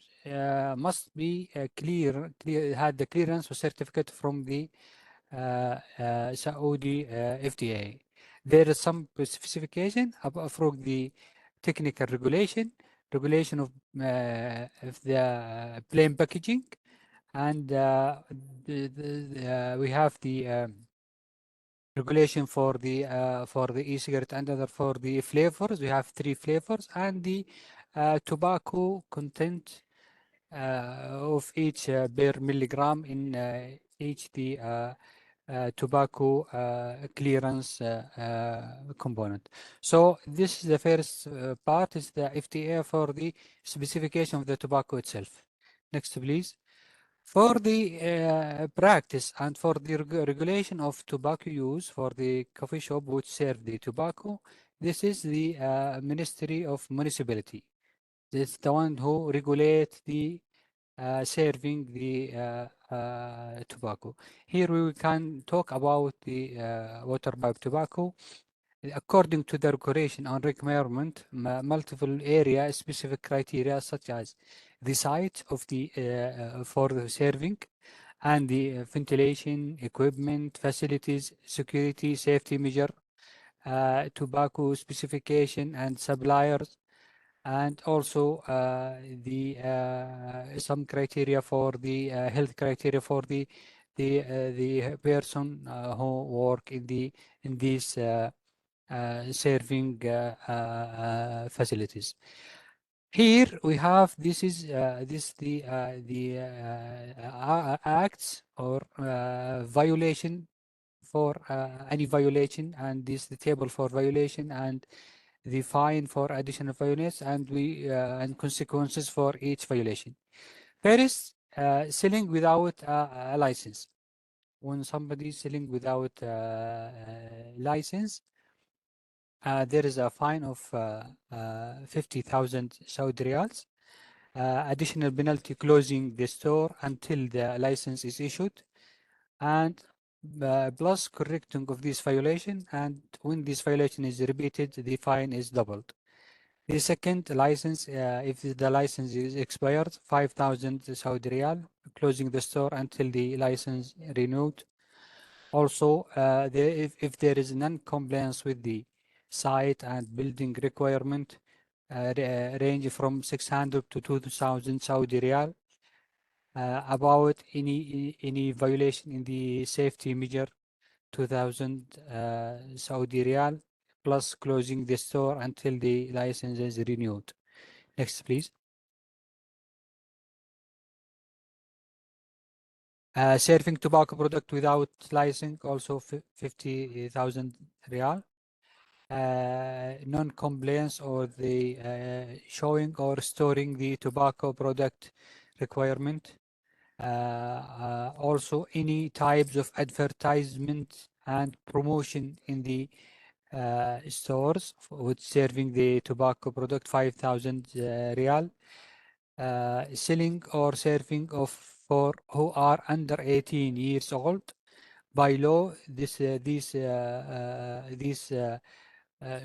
must be had the clearance or certificate from the Saudi FDA. There is some specification from the technical regulation of the plain packaging, and we have the regulation for the e-cigarette and other for the flavors. We have 3 flavors, and the tobacco content of each per milligram in each the tobacco clearance component. So this is the first part, is the FDA for the specification of the tobacco itself. Next, please. For the practice and for the regulation of tobacco use for the coffee shop which serve the tobacco, this is the Ministry of Municipality. This is the one who regulate the serving the tobacco. Here we can talk about the water pipe tobacco. According to the regulation on requirement, multiple area specific criteria such as the site of the for the serving and the ventilation, equipment, facilities, security, safety measure, tobacco specification and suppliers, and also the some criteria for the health criteria for the person who work in these serving facilities. Here we have this is the acts or violation for any violation, and this the table for violation and the fine for additional violations, and we and consequences for each violation. First, selling without a license. When somebody is selling without license, there is a fine of 50,000 Saudi riyals. Additional penalty closing the store until the license is issued, and plus correcting of this violation, and when this violation is repeated, the fine is doubled. The second license, if the license is expired, 5,000 Saudi riyal, closing the store until the license renewed. Also, if there is non-compliance with the site and building requirement, range from 600 to 2,000 Saudi riyal. About any violation in the safety measure, 2,000 Saudi riyal, plus closing the store until the license is renewed. Next, please. Serving tobacco product without license, also 50,000 riyal. Non-compliance or the showing or storing the tobacco product requirement. Also any types of advertisement and promotion in the stores with serving the tobacco product, 5,000 riyal. Selling or serving of for who are under 18 years old. By law, these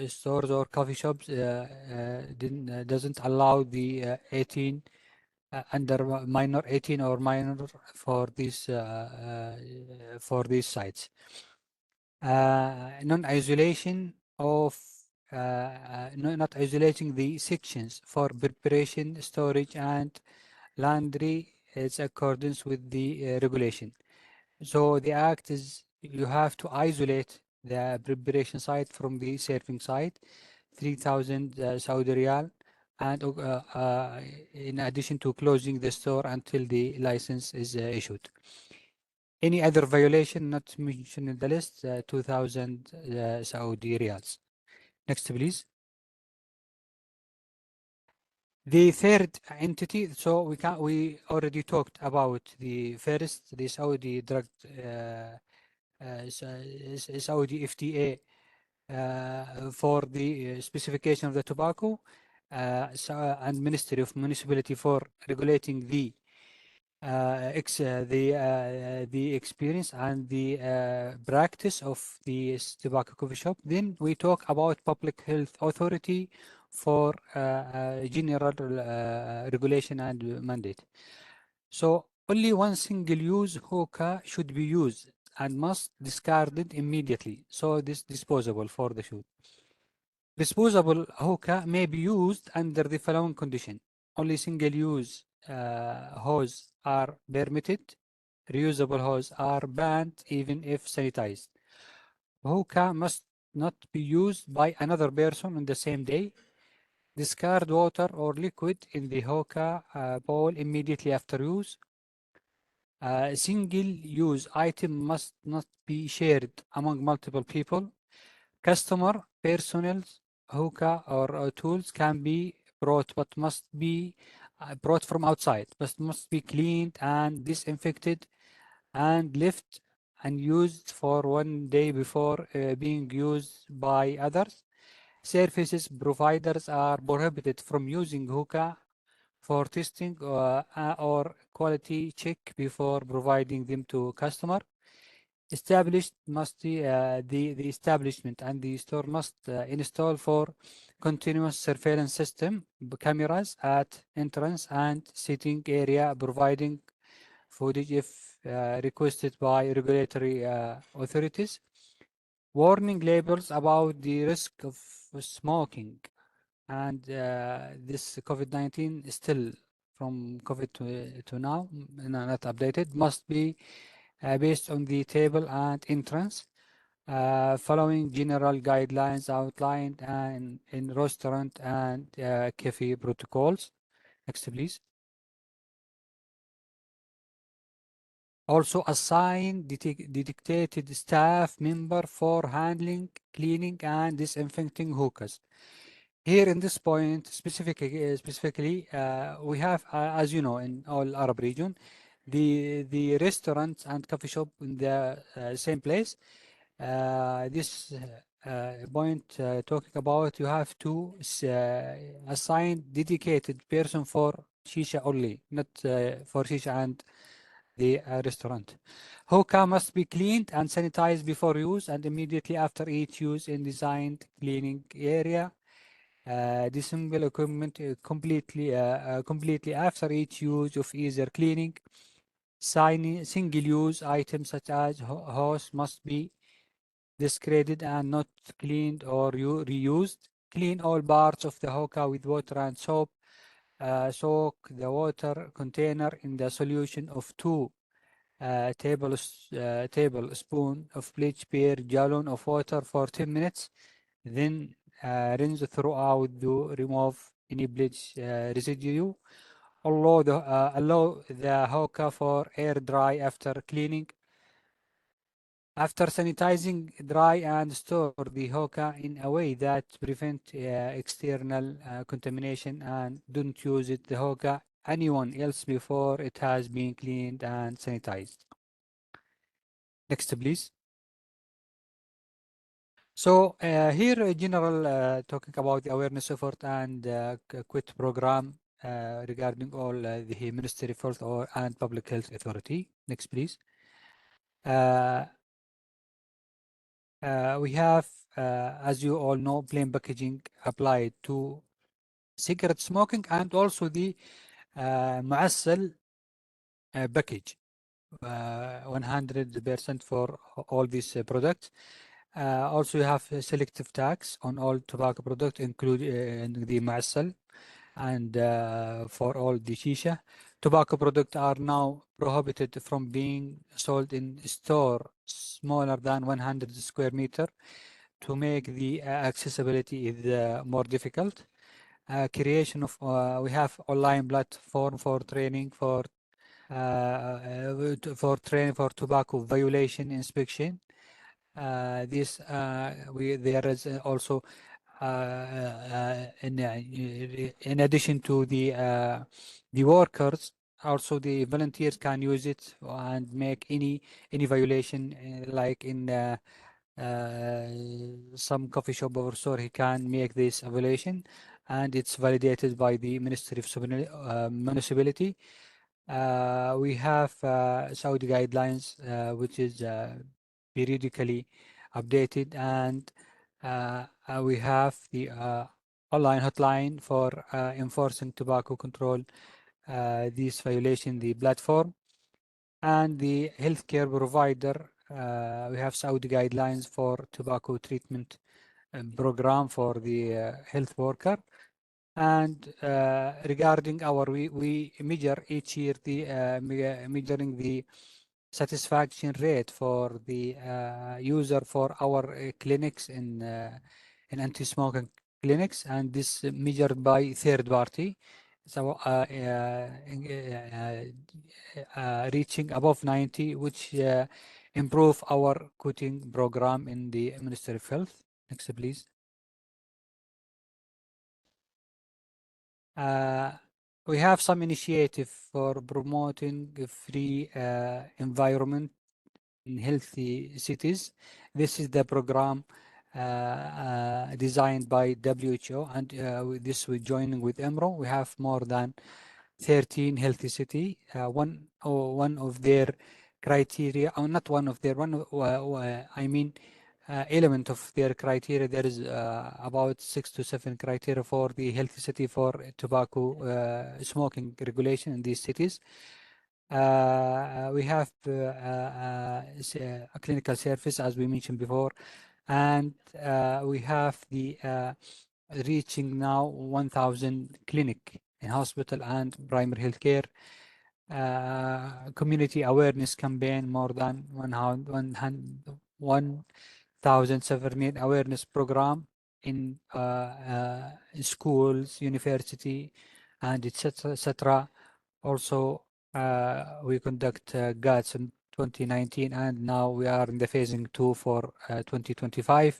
stores or coffee shops doesn't allow the 18 under minor 18 or minor for these sites. Non-isolation of not isolating the sections for preparation, storage, and laundry is accordance with the regulation. So the act is you have to isolate the preparation site from the serving site, 3,000 Saudi riyal, and in addition to closing the store until the license is issued. Any other violation not mentioned in the list, 2,000 Saudi riyals. Next, please. The third entity, so we already talked about the first, the Saudi drug, Saudi FDA for the specification of the tobacco, and Ministry of Municipality for regulating the experience and the practice of the tobacco coffee shop. Then we talk about Public Health Authority for general regulation and mandate. So only one single-use hookah should be used and must discarded immediately. So this disposable for the shoot. Disposable hookah may be used under the following condition. Only single-use hose are permitted. Reusable hose are banned even if sanitized. Hookah must not be used by another person on the same day. Discard water or liquid in the hookah bowl immediately after use. Single-use item must not be shared among multiple people. Customer, personnel, hookah or tools can be brought but must be brought from outside, but must be cleaned and disinfected and left and used for 1 day before being used by others. Services providers are prohibited from using hookah for testing or quality check before providing them to customer. Established must the establishment and the store must install for continuous surveillance system, cameras at entrance and sitting area, providing footage if requested by regulatory authorities. warning labels about the risk of smoking. And this COVID-19 is still from COVID to now, not updated, must be based on the table and entrance, following general guidelines outlined in restaurant and cafe protocols. Next, please. Also assign dedicated staff member for handling, cleaning, and disinfecting hookahs. Here in this point, specifically, we have, as you know, in all Arab region, the restaurants and coffee shop in the same place. This point talking about, you have to assign dedicated person for shisha only, not for shisha and the restaurant. Hookah must be cleaned and sanitized before use and immediately after each use in designed cleaning area. Disassemble equipment completely after each use of either cleaning. Single-use items such as hose must be discarded and not cleaned or reused. Clean all parts of the hookah with water and soap. Soak the water container in the solution of 2 tablespoon of bleach per gallon of water for 10 minutes. Then rinse throughout to remove any bleach residue. Allow the hookah for air dry after cleaning. After sanitizing, dry and store the hookah in a way that prevent external contamination, and don't use the hookah anyone else before it has been cleaned and sanitized. Next, please. So here, general talking about the awareness effort and quit program regarding all the Ministry of Health and Public Health Authority. Next, please. We have, as you all know, plain packaging applied to cigarette smoking, and also the معسل package, 100% for all these products. Also, you have a selective tax on all tobacco products, including the معسل, and for all the shisha. Tobacco products are now prohibited from being sold in store smaller than 100 square meter to make the accessibility is more difficult. Creation of, we have online platform for training for tobacco violation inspection. There is also in addition to the workers, also the volunteers can use it and make any violation, like in some coffee shop or store, he can make this evaluation, and it's validated by the Ministry of Municipality. We have Saudi guidelines, which is periodically updated, and we have the online hotline for enforcing tobacco control, this violation, the platform, and the healthcare provider. We have Saudi guidelines for tobacco treatment program for the health worker. And regarding our, we measure each year the measuring the satisfaction rate for the user for our clinics in anti-smoking clinics, and this measured by third party. So reaching above 90, which improve our quitting program in the Ministry of Health. Next, please. We have some initiative for promoting a free environment in healthy cities. This is the program designed by WHO, and with this we're joining with EMRO. We have more than 13 healthy city. One of their criteria, or not one of their, I mean element of their criteria, there is about 6 to 7 criteria for the healthy city for tobacco smoking regulation in these cities. We have a clinical service, as we mentioned before, and we have the reaching now 1,000 clinic in hospital and primary healthcare. Community awareness campaign, more than 1,700 awareness program in schools, university, and etc. Also, we conduct GATS in 2019, and now we are in the phasing 2 for 2025.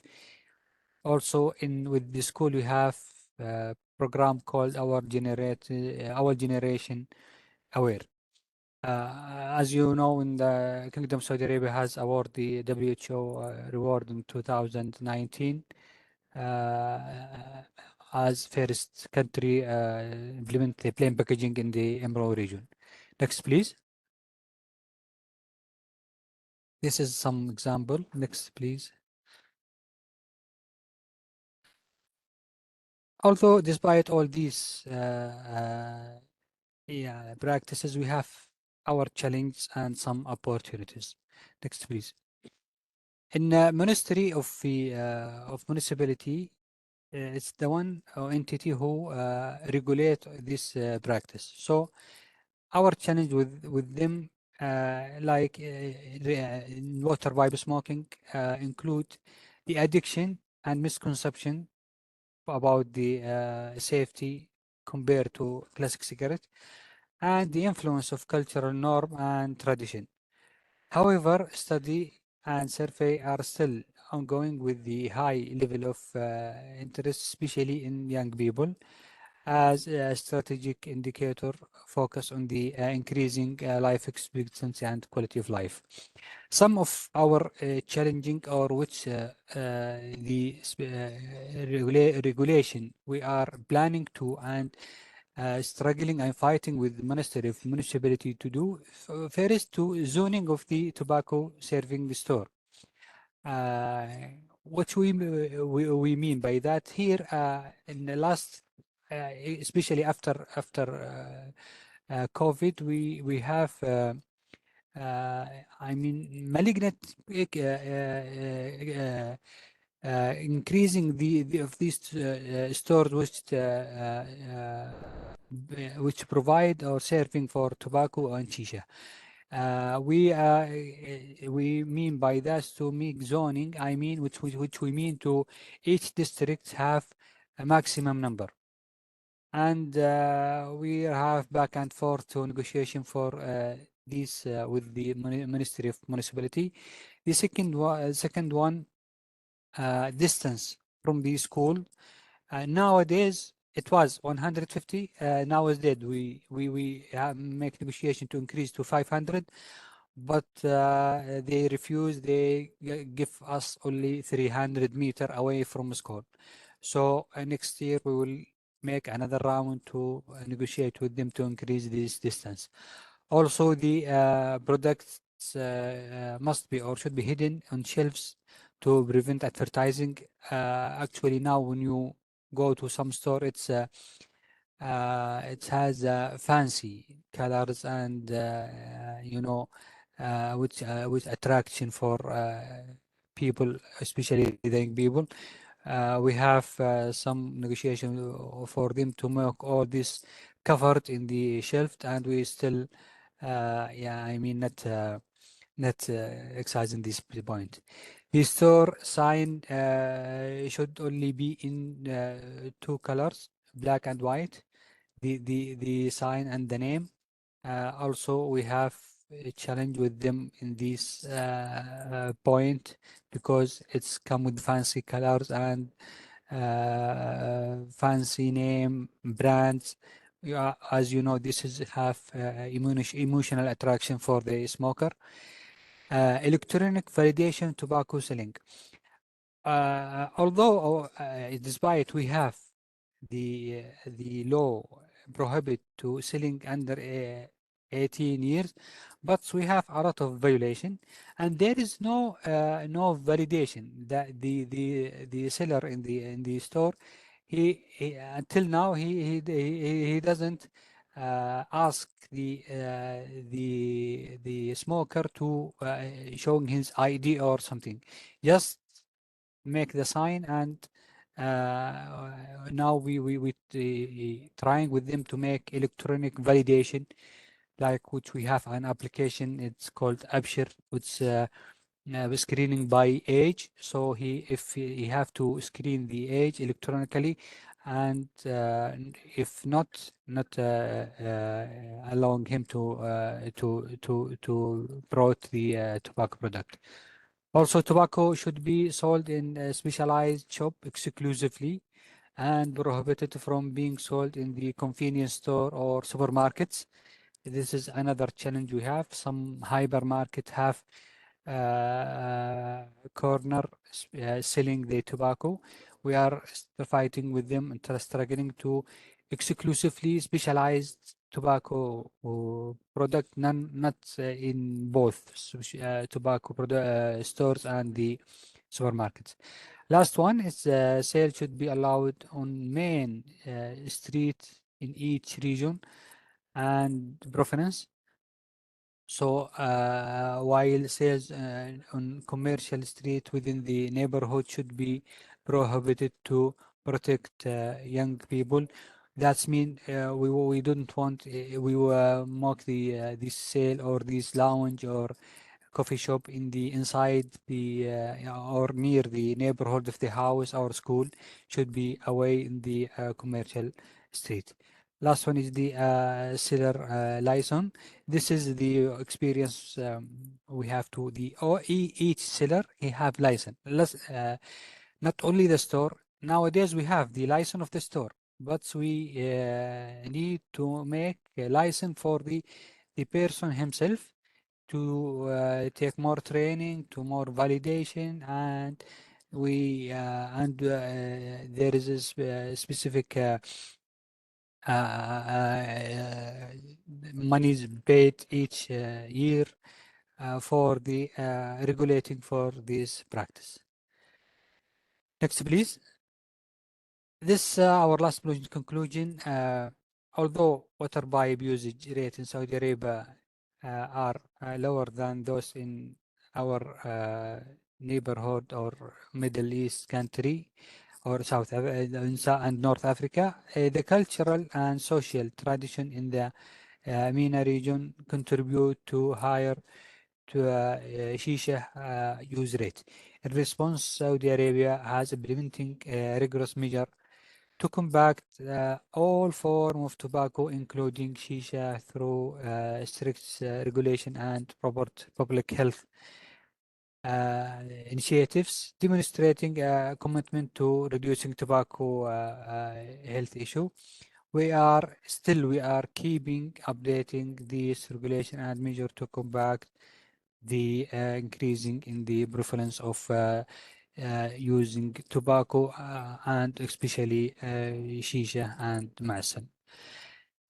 Also, with the school, we have a program called Our Generation Aware. As you know, in the Kingdom of Saudi Arabia has awarded the WHO reward in 2019 as first country implement the plain packaging in the Emerald region. Next, please. This is some example. Next, please. Although, despite all these practices, we have our challenge and some opportunities. Next, please. In Ministry of Municipality, it's the one entity who regulate this practice. So our challenge with them, like water pipe smoking, include the addiction and misconception about the safety compared to classic cigarette, and the influence of cultural norm and tradition. However, study and survey are still ongoing with the high level of interest, especially in young people, as a strategic indicator focus on the increasing life expectancy and quality of life. Some of our challenging, or which the regulation we are planning to and struggling and fighting with the Ministry of Municipality to do, first to zoning of the tobacco serving store. What we mean by that here, in the last, especially after COVID, we have I mean malignant increasing of these stores which provide or serving for tobacco and shisha. We mean by that to make zoning. I mean which we mean to each district have a maximum number, and we have back and forth to negotiation for this with the Ministry of Municipality. The second one, distance from the school. Nowadays it was 150. Nowadays we make negotiation to increase to 500, but they refuse. They give us only 300 meters away from school. So next year we will make another round to negotiate with them to increase this distance. Also, the products must be or should be hidden on shelves to prevent advertising. Actually, now when you go to some store, it has fancy colors and with attraction for people, especially the young people. We have some negotiation for them to make all this covered in the shelf, and we still, not exercising this point. The store sign should only be in two colors, black and white. The sign and the name. Also, we have a challenge with them in this point because it's come with fancy colors and fancy name brands. As you know, this is have emotional attraction for the smoker. Electronic validation tobacco selling. Although despite we have the law prohibit to selling under 18 years, but we have a lot of violation, and there is no validation that the seller in the store, he until now he doesn't ask the smoker to showing his ID or something. Just make the sign, and now we trying with them to make electronic validation, like which we have an application. It's called Abshir, which screening by age. So if he have to screen the age electronically, and if not allowing him to brought the tobacco product. Also, tobacco should be sold in a specialized shop exclusively, and prohibited from being sold in the convenience store or supermarkets. This is another challenge we have. Some hypermarket have corner selling the tobacco. We are fighting with them and struggling to exclusively specialized tobacco product, not in both tobacco stores and the supermarkets. Last one is sale should be allowed on main street in each region and province. So while sales on commercial street within the neighborhood should be prohibited to protect young people. That's mean we don't want we mock the this sale or this lounge or coffee shop in the inside the or near the neighborhood of the house or school. Should be away in the commercial street. Last one is the seller license. This is the experience we have to the each seller he have license. Not only the store. Nowadays we have the license of the store, but we need to make a license for the person himself to take more training, to more validation, and we there is a specific money is paid each year for the regulating for this practice. Next, please. This our last conclusion. Although waterpipe usage rate in Saudi Arabia are lower than those in our neighborhood or Middle East country or South and North Africa, the cultural and social tradition in the MENA region contribute to higher shisha use rate. In response, Saudi Arabia has implementing rigorous measure to combat all form of tobacco, including shisha, through strict regulation and public health initiatives, demonstrating a commitment to reducing tobacco health issue. We are keeping updating this regulation and measure to combat the increasing in the prevalence of using tobacco and especially shisha and masan.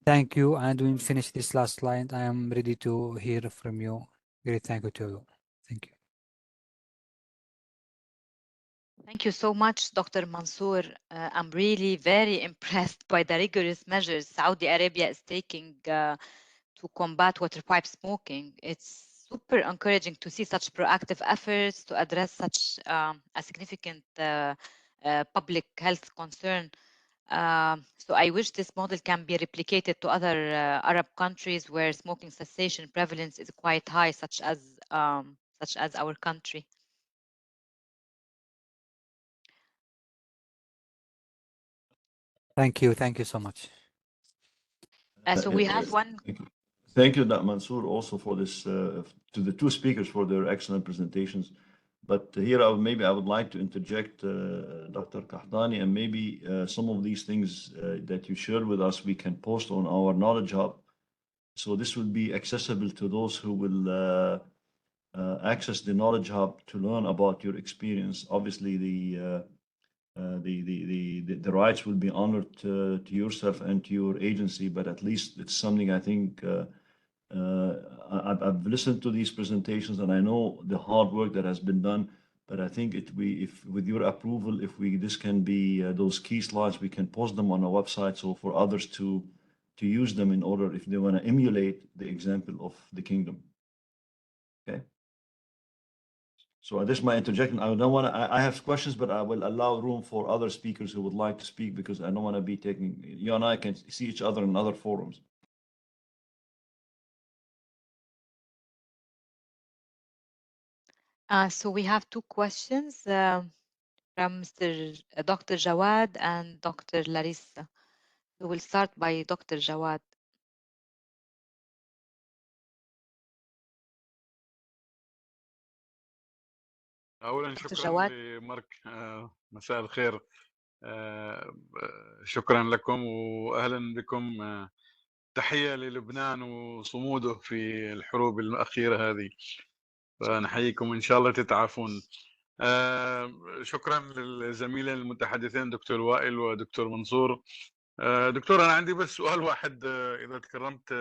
Thank you. And when we finish this last slide, I am ready to hear from you. Great, thank you to you. Thank you. Thank you so much, Dr. Mansour. I'm really very impressed by the rigorous measures Saudi Arabia is taking to combat waterpipe smoking. It's super encouraging to see such proactive efforts to address such a significant public health concern. So I wish this model can be replicated to other Arab countries where smoking cessation prevalence is quite high, such as our country. Thank you. Thank you so much. So we have one. Thank you, Mansour, also for this, to the two speakers for their excellent presentations. But here, I would like to interject, Dr. Qahtani, and maybe some of these things that you shared with us, we can post on our Knowledge Hub. So this will be accessible to those who will access the Knowledge Hub to learn about your experience. Obviously, the rights will be honored to yourself and to your agency, but at least it's something I think I've listened to these presentations and I know the hard work that has been done. But I think if with your approval, this can be those key slides, we can post them on our website, so for others to use them in order if they want to emulate the example of the kingdom. Okay. So this is my interjection. I don't want to, I have questions, but I will allow room for other speakers who would like to speak because I don't want to be taking, you and I can see each other in other forums. So we have two questions from Dr. Jawad and Dr. Larissa. We will start by Dr. Jawad. أولا دكتور شكرا جواد. لمارك. مساء الخير. شكرا لكم وأهلا بكم. تحية للبنان وصموده في الحروب الأخيرة هذه، فنحييكم إن شاء الله تتعافون. شكرا للزميلين المتحدثين دكتور وائل ودكتور منصور. دكتور أنا عندي بس سؤال واحد إذا تكرمت.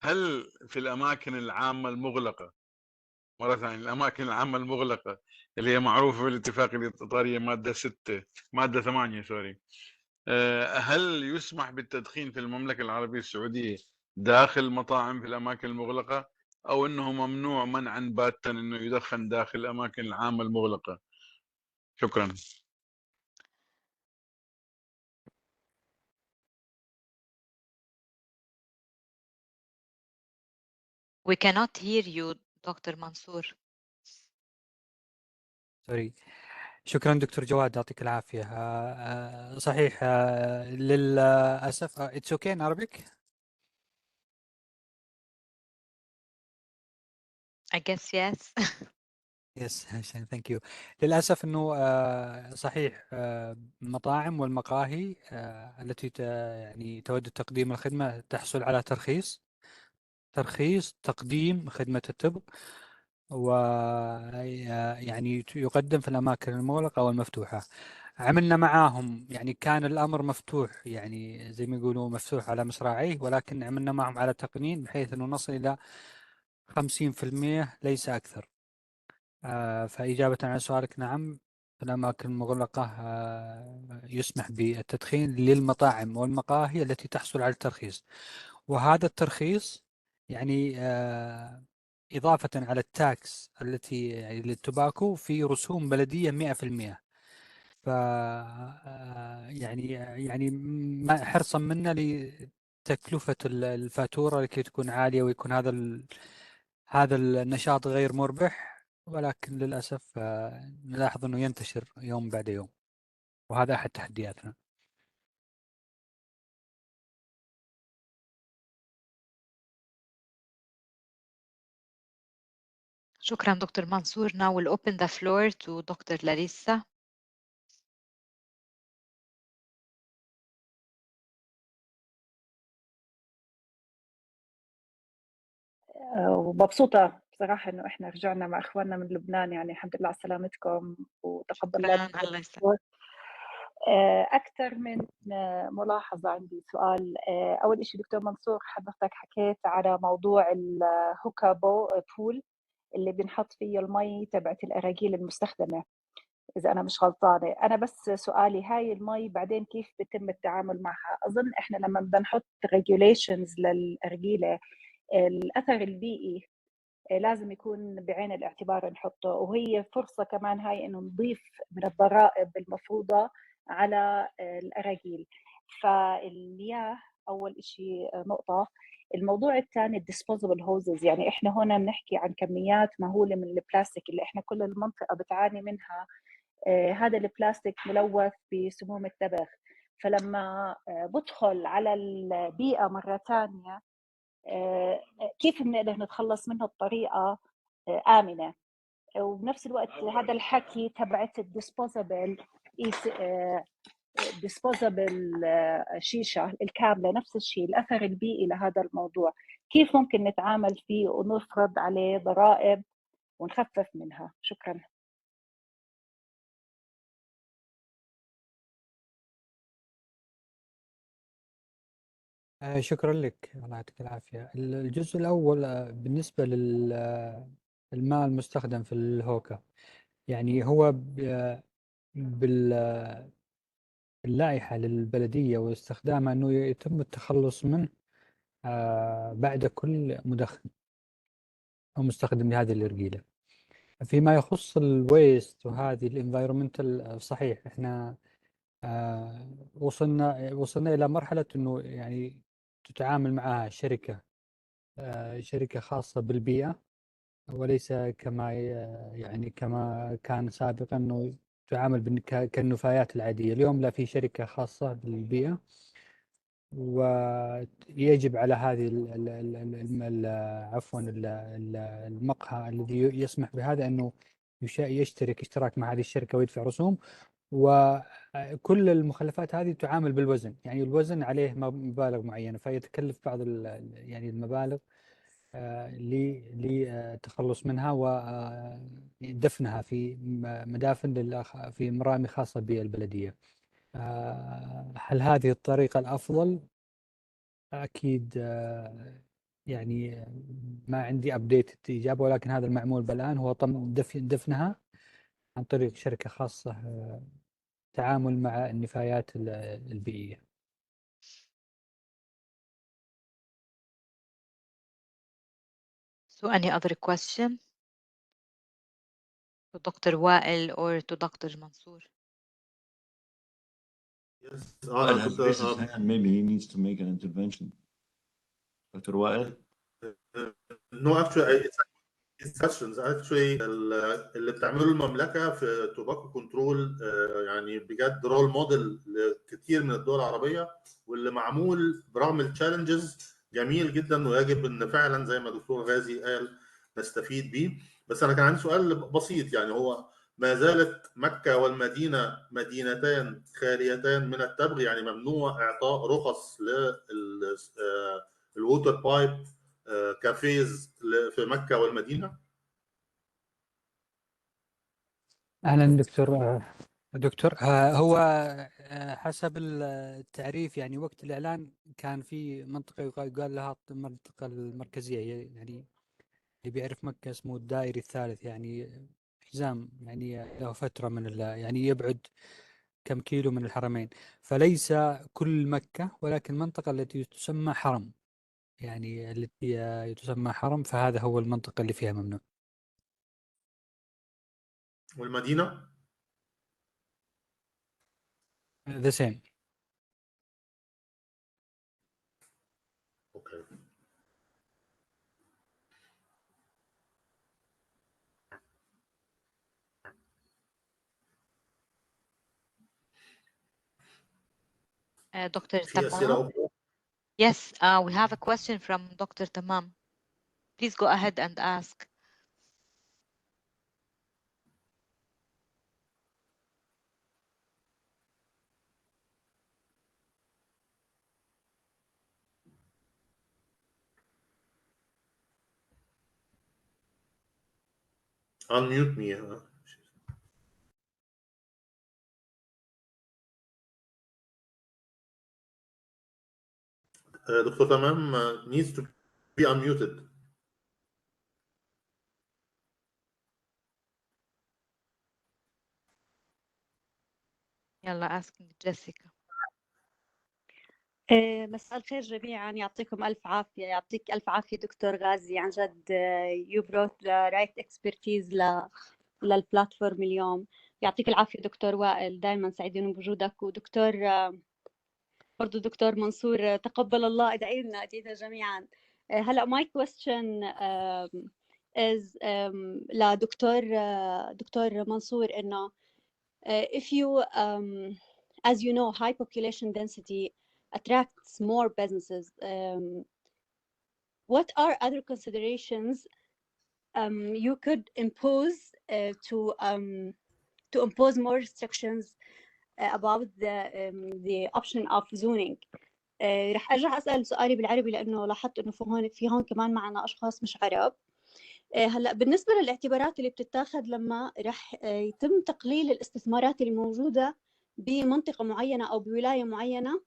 هل في الأماكن العامة المغلقة، مرة ثانية الأماكن العامة المغلقة اللي هي معروفة بالاتفاق الإطارية مادة 8 سوري، هل يسمح بالتدخين في المملكة العربية السعودية داخل المطاعم في الأماكن المغلقة، أو أنه ممنوع منعا باتا أنه يدخن داخل الأماكن العامة المغلقة؟ شكرا. We cannot hear you, Dr. Mansour. سوري. شكرا دكتور جواد، يعطيك العافية. صحيح، للأسف it's okay in Arabic. I guess yes. Yes, thank you. للأسف أنه صحيح المطاعم والمقاهي التي يعني تود تقديم الخدمة تحصل على ترخيص تقديم خدمة الطب، ويعني يقدم في الأماكن المغلقة والمفتوحة. عملنا معاهم، يعني كان الأمر مفتوح، يعني زي ما يقولوا مفتوح على مصراعيه، ولكن عملنا معهم على تقنين بحيث أنه نصل إلى 50% ليس أكثر. فإجابة على سؤالك، نعم في الأماكن المغلقة يسمح بالتدخين للمطاعم والمقاهي التي تحصل على الترخيص. وهذا الترخيص يعني إضافة على التاكس التي يعني للتباكو في رسوم بلدية 100%. ف يعني ما حرصا منا لتكلفة الفاتورة لكي تكون عالية ويكون هذا النشاط غير مربح، ولكن للأسف نلاحظ أنه ينتشر يوم بعد يوم، وهذا أحد تحدياتنا. شكرا دكتور منصور. Now we'll open the floor to Dr. Larissa. ومبسوطة بصراحة إنه إحنا رجعنا مع إخواننا من لبنان، يعني الحمد لله على سلامتكم وتقبل الله. الله يسلمك. أكثر من ملاحظة عندي. سؤال أول شيء دكتور منصور، حضرتك حكيت على موضوع الهوكا بول اللي بنحط فيه المي تبعت الأراجيل المستخدمة، إذا أنا مش غلطانة. أنا بس سؤالي، هاي المي بعدين كيف بيتم التعامل معها؟ أظن إحنا لما بدنا نحط regulations للأرجيلة الأثر البيئي لازم يكون بعين الاعتبار نحطه، وهي فرصة كمان هاي إنه نضيف من الضرائب المفروضة على الأراجيل. فالمياه أول إشي نقطة. الموضوع الثاني الديسبوزبل هوزز، يعني إحنا هنا بنحكي عن كميات مهولة من البلاستيك اللي إحنا كل المنطقة بتعاني منها. هذا البلاستيك ملوث بسموم التبغ، فلما بدخل على البيئة مرة ثانية كيف بنقدر نتخلص منه بطريقة آمنة؟ وبنفس الوقت هذا الحكي تبعت الديسبوزبل شيشة الكاملة، نفس الشيء الأثر البيئي لهذا الموضوع، كيف ممكن نتعامل فيه ونفرض عليه ضرائب ونخفف منها؟ شكرا. شكرا لك، الله يعطيك العافية. الجزء الأول بالنسبة للماء المستخدم في الهوكا، يعني هو باللائحة للبلدية واستخدامها أنه يتم التخلص منه بعد كل مدخن أو مستخدم لهذه الأرجيلة. فيما يخص الويست وهذه الانفايرمنتال، صحيح احنا وصلنا إلى مرحلة إنه يعني تتعامل معها شركة خاصة بالبيئة، وليس كما يعني كما كان سابقا إنه تعامل كالنفايات العادية. اليوم لا، في شركة خاصة بالبيئة، ويجب على هذه عفوا المقهى الذي يسمح بهذا أنه يشترك اشتراك مع هذه الشركة ويدفع رسوم. وكل المخلفات هذه تعامل بالوزن، يعني الوزن عليه مبالغ معينة، فيتكلف بعض يعني المبالغ للتخلص منها ودفنها في مدافن في مرامي خاصة بالبلدية. هل هذه الطريقة الأفضل؟ أكيد يعني ما عندي أبديت إجابة، ولكن هذا المعمول الآن هو دفنها عن طريق شركة خاصة تعامل مع النفايات البيئية. So any other question to Dr. Wael or to Dr. Mansour? Yes, Wael has raised his hand. Maybe he needs to make an intervention. Dr. Wael? No, actually, it's questions. Actually, اللي بتعمله المملكة في توباكو كنترول يعني بجد رول موديل لكثير من الدول العربية، واللي معمول برغم التشالنجز جميل جدا، ويجب ان فعلا زي ما دكتور غازي قال نستفيد بيه. بس انا كان عندي سؤال بسيط، يعني هو ما زالت مكة والمدينة مدينتان خاليتان من التبغ، يعني ممنوع اعطاء رخص للووتر بايب كافيز في مكة والمدينة؟ أهلا دكتور هو حسب التعريف، يعني وقت الإعلان كان في منطقة يقال لها المنطقة المركزية، يعني اللي بيعرف مكة اسمه الدائري الثالث، يعني حزام يعني له فترة من يعني يبعد كم كيلو من الحرمين، فليس كل مكة، ولكن المنطقة التي تسمى حرم، يعني التي تسمى حرم، فهذا هو المنطقة اللي فيها ممنوع. والمدينة؟ The same. Okay. Dr. Tamam? Yes, we have a question from Dr. Tamam. Please go ahead and ask. Unmute me. Dr. Tamam needs to be unmuted. يلا asking Jessica. مساء الخير جميعا، يعطيكم ألف عافية. يعطيك ألف عافية دكتور غازي، عن جد you brought the right expertise للبلاتفورم اليوم. يعطيك العافية دكتور وائل، دائما سعيدين بوجودك. ودكتور برضو دكتور منصور، تقبل الله ادعينا جميعا. هلا my question is دكتور منصور، إنه if you as you know high population density attracts more businesses, what are other considerations you could impose to impose more restrictions about the option of zoning. رح ارجع اسال سؤالي بالعربي لانه لاحظت انه في هون كمان معنا اشخاص مش عرب. هلا بالنسبه للاعتبارات اللي بتتاخذ لما رح يتم تقليل الاستثمارات اللي موجوده بمنطقه معينه او بولايه معينه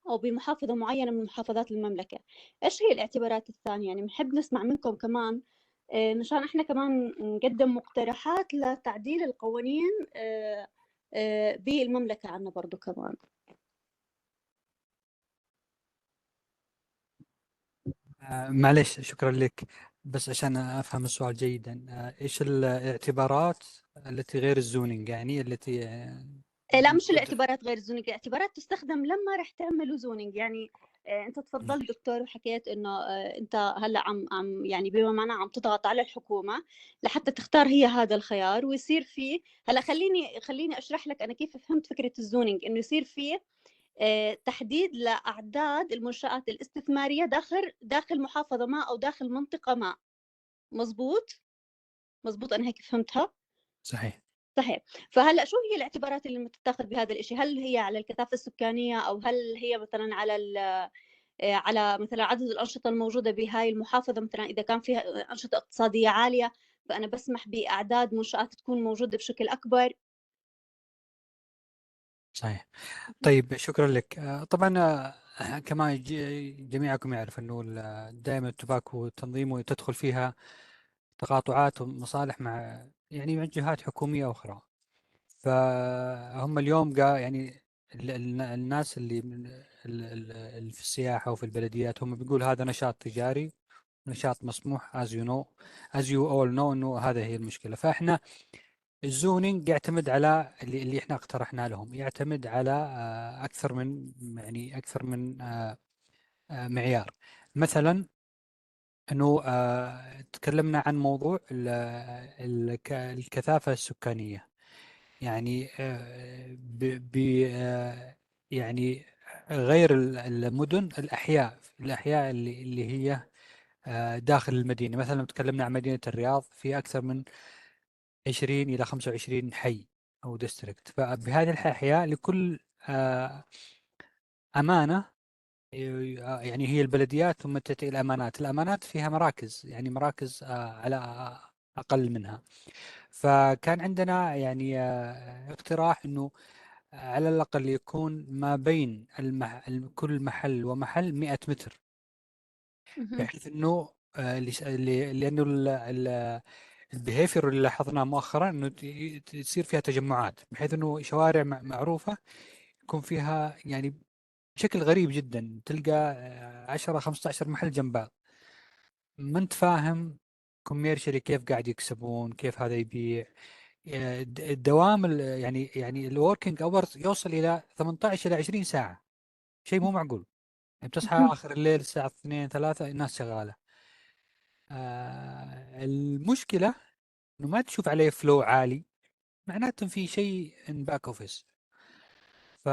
او بمحافظه معينه من محافظات المملكه، ايش هي الاعتبارات الثانيه؟ يعني بنحب نسمع منكم كمان مشان احنا كمان نقدم مقترحات لتعديل القوانين بالمملكه عنا برضو كمان. معلش، شكرا لك بس عشان افهم السؤال جيدا، ايش الاعتبارات التي غير الزونينج، يعني التي لا مش الاعتبارات غير الزونينج، الاعتبارات تستخدم لما رح تعملوا زونينج. يعني انت تفضلت دكتور وحكيت انه انت هلا عم يعني بما معناه عم تضغط على الحكومه لحتى تختار هي هذا الخيار ويصير فيه. هلا خليني اشرح لك انا كيف فهمت فكره الزونينج، انه يصير فيه تحديد لاعداد المنشآت الاستثماريه داخل محافظه ما او داخل منطقه ما. مزبوط انا هيك فهمتها. صحيح. صحيح. فهلا شو هي الاعتبارات اللي متتاخذ بهذا الشيء؟ هل هي على الكثافه السكانيه، او هل هي مثلا على مثلا عدد الانشطه الموجوده بهاي المحافظه؟ مثلا اذا كان فيها انشطه اقتصاديه عاليه فانا بسمح باعداد منشات تكون موجوده بشكل اكبر. صحيح. طيب شكرا لك. طبعا كما جميعكم يعرف انه دائما التباكو تنظيمه تدخل فيها تقاطعات ومصالح مع يعني مع جهات حكومية أخرى. فهم اليوم يعني الناس اللي في السياحة وفي البلديات هم بيقول هذا نشاط تجاري، نشاط مسموح as you all know انه هذا هي المشكلة. فاحنا الزونينج يعتمد على اللي احنا اقترحنا لهم، يعتمد على اكثر من معيار. مثلا انه تكلمنا عن موضوع الكثافة السكانية، يعني يعني غير المدن، الأحياء اللي هي داخل المدينة. مثلا تكلمنا عن مدينة الرياض، في أكثر من 20 إلى 25 حي أو ديستريكت. فبهذه الأحياء لكل أمانة، يعني هي البلديات ثم تأتي الأمانات. الأمانات فيها مراكز، يعني مراكز على أقل منها. فكان عندنا يعني اقتراح أنه على الأقل يكون ما بين كل محل ومحل 100 متر، بحيث أنه لأنه البيهيفير اللي لاحظناه مؤخرا أنه تصير فيها تجمعات، بحيث أنه شوارع معروفة يكون فيها يعني بشكل غريب جدا تلقى 10 15 محل جنب بعض، ما انت فاهم كوميرشلي كيف قاعد يكسبون، كيف هذا يبيع. الدوام يعني الوركينج اورز يوصل الى 18 الى 20 ساعه، شيء مو معقول. يعني بتصحى اخر الليل الساعه 2 3 الناس شغاله. المشكله انه ما تشوف عليه فلو عالي، معناته في شيء ان باك اوفيس. ف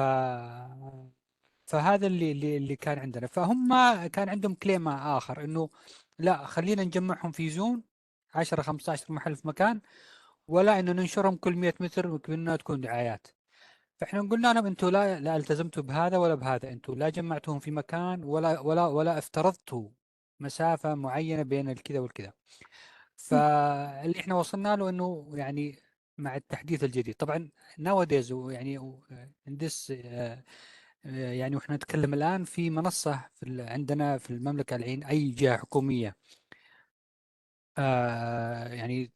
فهذا اللي كان عندنا. فهم كان عندهم كليم اخر انه لا، خلينا نجمعهم في زون 10 15 محل في مكان، ولا انه ننشرهم كل 100 متر وكأنها تكون دعايات. فاحنا قلنا لهم انتم لا التزمتوا بهذا ولا بهذا، انتم لا جمعتوهم في مكان ولا افترضتوا مسافة معينة بين الكذا والكذا. فاللي احنا وصلنا له انه يعني مع التحديث الجديد طبعا nowadays، يعني in this يعني واحنا نتكلم الان في منصة عندنا في المملكة الحين اي جهة حكومية يعني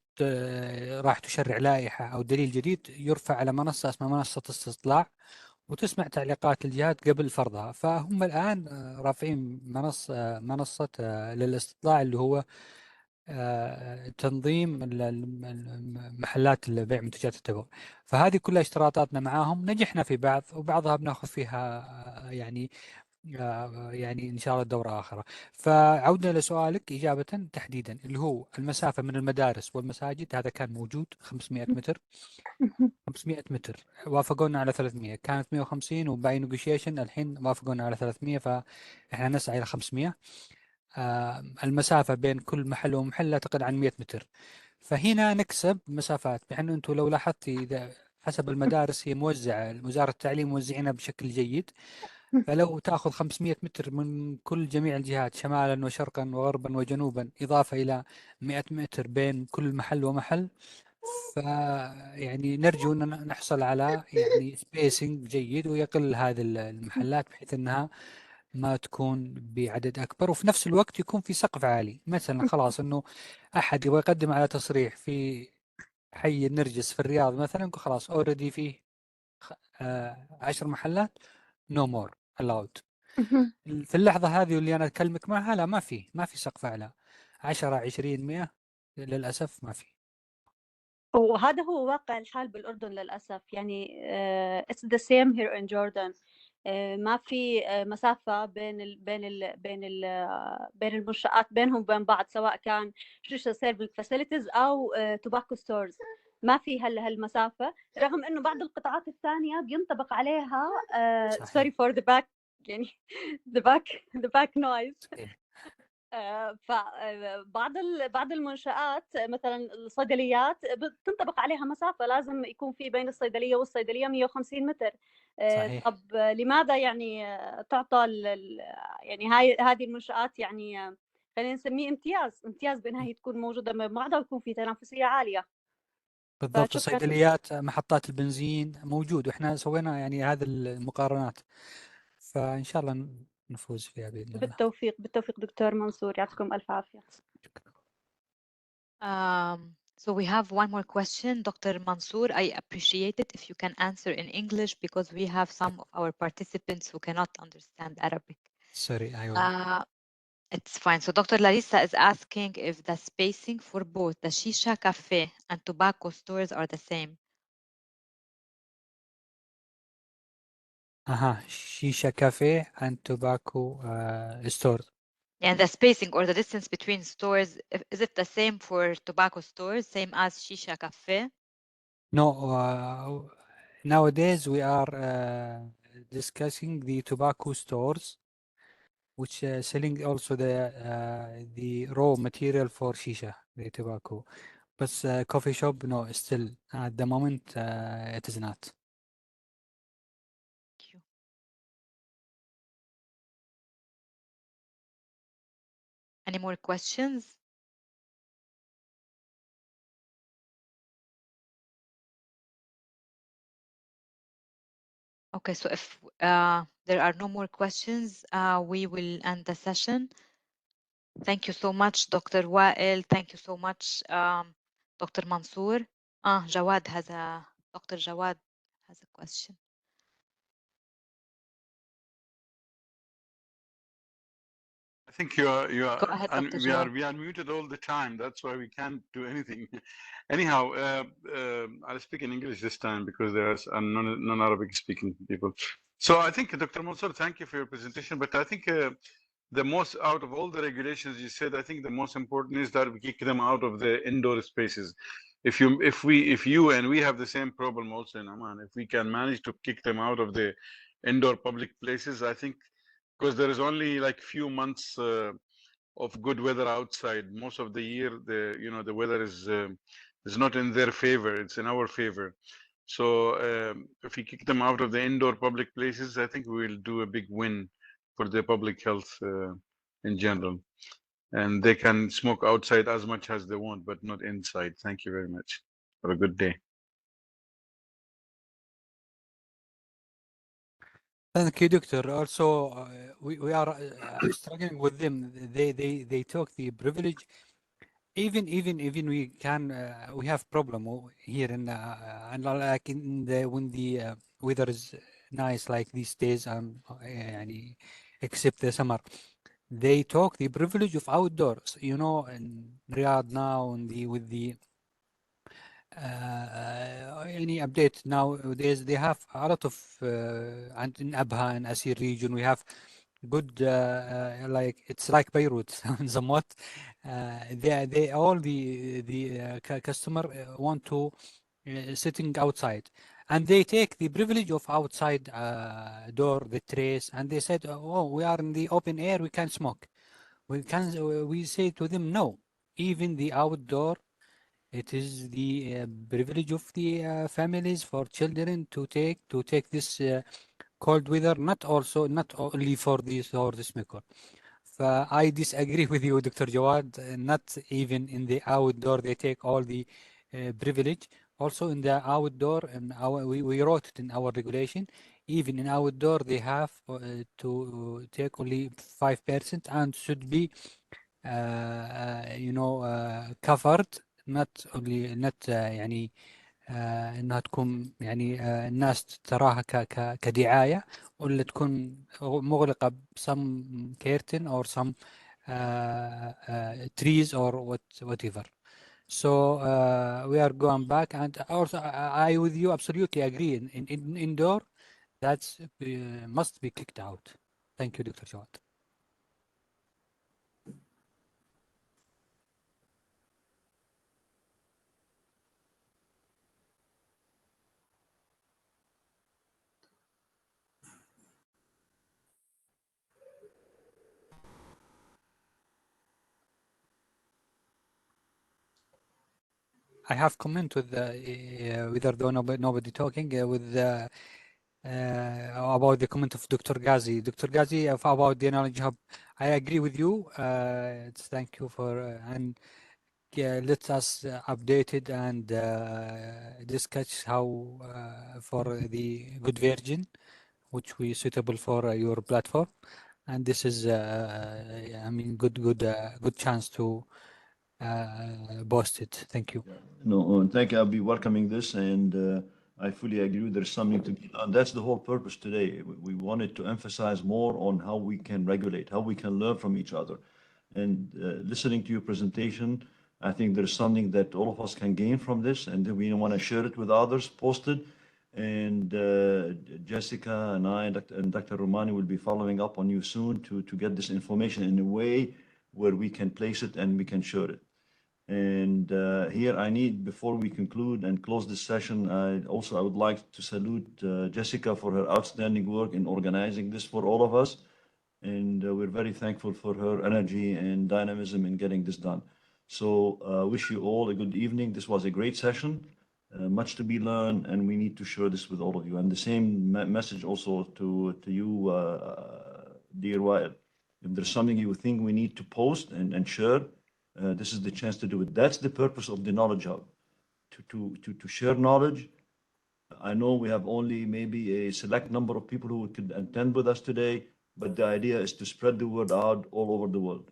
راح تشرع لائحة أو دليل جديد يرفع على منصة اسمها منصة استطلاع، وتسمع تعليقات الجهات قبل فرضها. فهم الآن رافعين منصة للاستطلاع، اللي هو تنظيم محلات البيع منتجات التبغ. فهذه كلها اشتراطاتنا معاهم، نجحنا في بعض وبعضها بناخذ فيها يعني إن شاء الله دورة آخرة. فعودنا لسؤالك إجابة تحديدا، اللي هو المسافة من المدارس والمساجد، هذا كان موجود 500 متر. 500 متر وافقونا على 300، كانت 150 وباي نيغوشيشن، الحين وافقونا على 300، فإحنا نسعى إلى 500. المسافة بين كل محل ومحل لا تقل عن 100 متر. فهنا نكسب مسافات، بحيث أنتم لو لاحظتي إذا حسب المدارس هي موزعة، وزارة التعليم موزعينها بشكل جيد. فلو تأخذ 500 متر من كل جميع الجهات شمالا وشرقا وغربا وجنوبا، إضافة إلى 100 متر بين كل محل ومحل، فيعني نرجو أن نحصل على يعني سبيسنج جيد ويقل هذه المحلات، بحيث أنها ما تكون بعدد أكبر، وفي نفس الوقت يكون في سقف عالي. مثلا خلاص أنه أحد يبغى يقدم على تصريح في حي النرجس في الرياض مثلا، خلاص اوريدي فيه 10 محلات، نو مور allowed. في اللحظة هذه اللي أنا أكلمك معها لا، ما في سقف أعلى. 10 20 100 للأسف ما في. وهذا هو واقع الحال بالأردن للأسف. يعني it's the same here in Jordan. ما في مسافة بين المنشآت بينهم وبين بعض، سواء كان شيشة سيرفيس فاسيلتيز أو توباكو ستورز. ما في هالمسافة، رغم إنه بعض القطاعات الثانية بينطبق عليها sorry for the back، يعني the back noise. فبعض المنشآت مثلا الصيدليات بتنطبق عليها مسافة، لازم يكون في بين الصيدلية والصيدلية 150 متر. صحيح. طب لماذا يعني تعطى يعني هذه المنشآت يعني خلينا نسميه امتياز بأنها هي تكون موجودة مع بعضها ويكون في تنافسية عالية؟ بالضبط. فشكرا. الصيدليات، محطات البنزين موجود، واحنا سوينا يعني هذه المقارنات، فإن شاء الله نفوز فيها بإذن الله. بالتوفيق دكتور منصور، يعطيكم ألف عافية. So we have one more question, Dr. Mansour. I appreciate it if you can answer in English because we have some of our participants who cannot understand Arabic. Sorry, I will. It's fine. So Dr. Larissa is asking if the spacing for both the shisha cafe and tobacco stores are the same. Shisha cafe and tobacco stores. And the spacing or the distance between stores, is it the same for tobacco stores, same as shisha cafe? No, nowadays we are discussing the tobacco stores, which selling also the raw material for shisha, the tobacco. But coffee shop, no, still at the moment it is not. Thank you. Any more questions? Okay, so if there are no more questions, we will end the session. Thank you so much, Dr. Wael. Thank you so much, Dr. Mansour. Dr. Jawad has a question. I think you are Go ahead, and Dr. we are Jawad. muted all the time. That's why we can't do anything. Anyhow, I'll speak in English this time because there are non-Arabic speaking people. So I think, Dr. Mansour, thank you for your presentation. But I think the most, out of all the regulations you said, I think the most important is that we kick them out of the indoor spaces. If you and we have the same problem also in Oman, if we can manage to kick them out of the indoor public places, I think, because there is only like few months of good weather outside. Most of the year, the weather is not in their favor; it's in our favor. So if we kick them out of the indoor public places, I think we will do a big win for the public health in general. And they can smoke outside as much as they want, but not inside. Thank you very much. Have a good day. Thank you, Doctor. Also, we are struggling with them. They took the privilege. Even we can we have problem here in and like in when the weather is nice like these days يعني except the summer, they talk the privilege of outdoors. You know, in Riyadh now and with the any update nowadays they have a lot of and in Abha and Asir region we have good like it's like Beirut somewhat. They all the customer want to sitting outside, and they take the privilege of outside door, the trace, and they said, oh, we are in the open air, we can smoke. We say to them, no, even the outdoor, it is the privilege of the families for children to take this cold weather, not only for the smoker. I disagree with you, Dr. Jawad. Not even in the outdoor they take all the privilege. Also in the outdoor, and we wrote it in our regulation. Even in outdoor, they have to take only 5% and should be, covered. Not only يعني انها تكون يعني الناس تراها كدعاية، ولا تكون مغلقة بsome curtain or some trees or whatever. So we are going back, and also I with you absolutely agree. In indoor, that's must be kicked out. Thank you, Dr. Jawad. I have comment with whether though nobody talking with about the comment of Dr. Ghazi. Dr. Ghazi, about the knowledge hub, I agree with you. Thank you for and let us updated and discuss how for the good version, which we suitable for your platform, and this is I mean good chance to boast it. Thank you. No, thank you. I'll be welcoming this, and I fully agree. There's something to be done. That's the whole purpose today. We wanted to emphasize more on how we can regulate, how we can learn from each other. And listening to your presentation, I think there's something that all of us can gain from this, and we want to share it with others, post it. And Jessica and I and Dr. Romani will be following up on you soon to get this information in a way where we can place it and we can share it. And here I need, before we conclude and close this session, I would like to salute Jessica for her outstanding work in organizing this for all of us. And we're very thankful for her energy and dynamism in getting this done. So wish you all a good evening. This was a great session, much to be learned, and we need to share this with all of you. And the same message also to you, dear Wael. If there's something you think we need to post and share, this is the chance to do it. That's the purpose of the Knowledge Hub, to share knowledge. I know we have only maybe a select number of people who could attend with us today, but the idea is to spread the word out all over the world.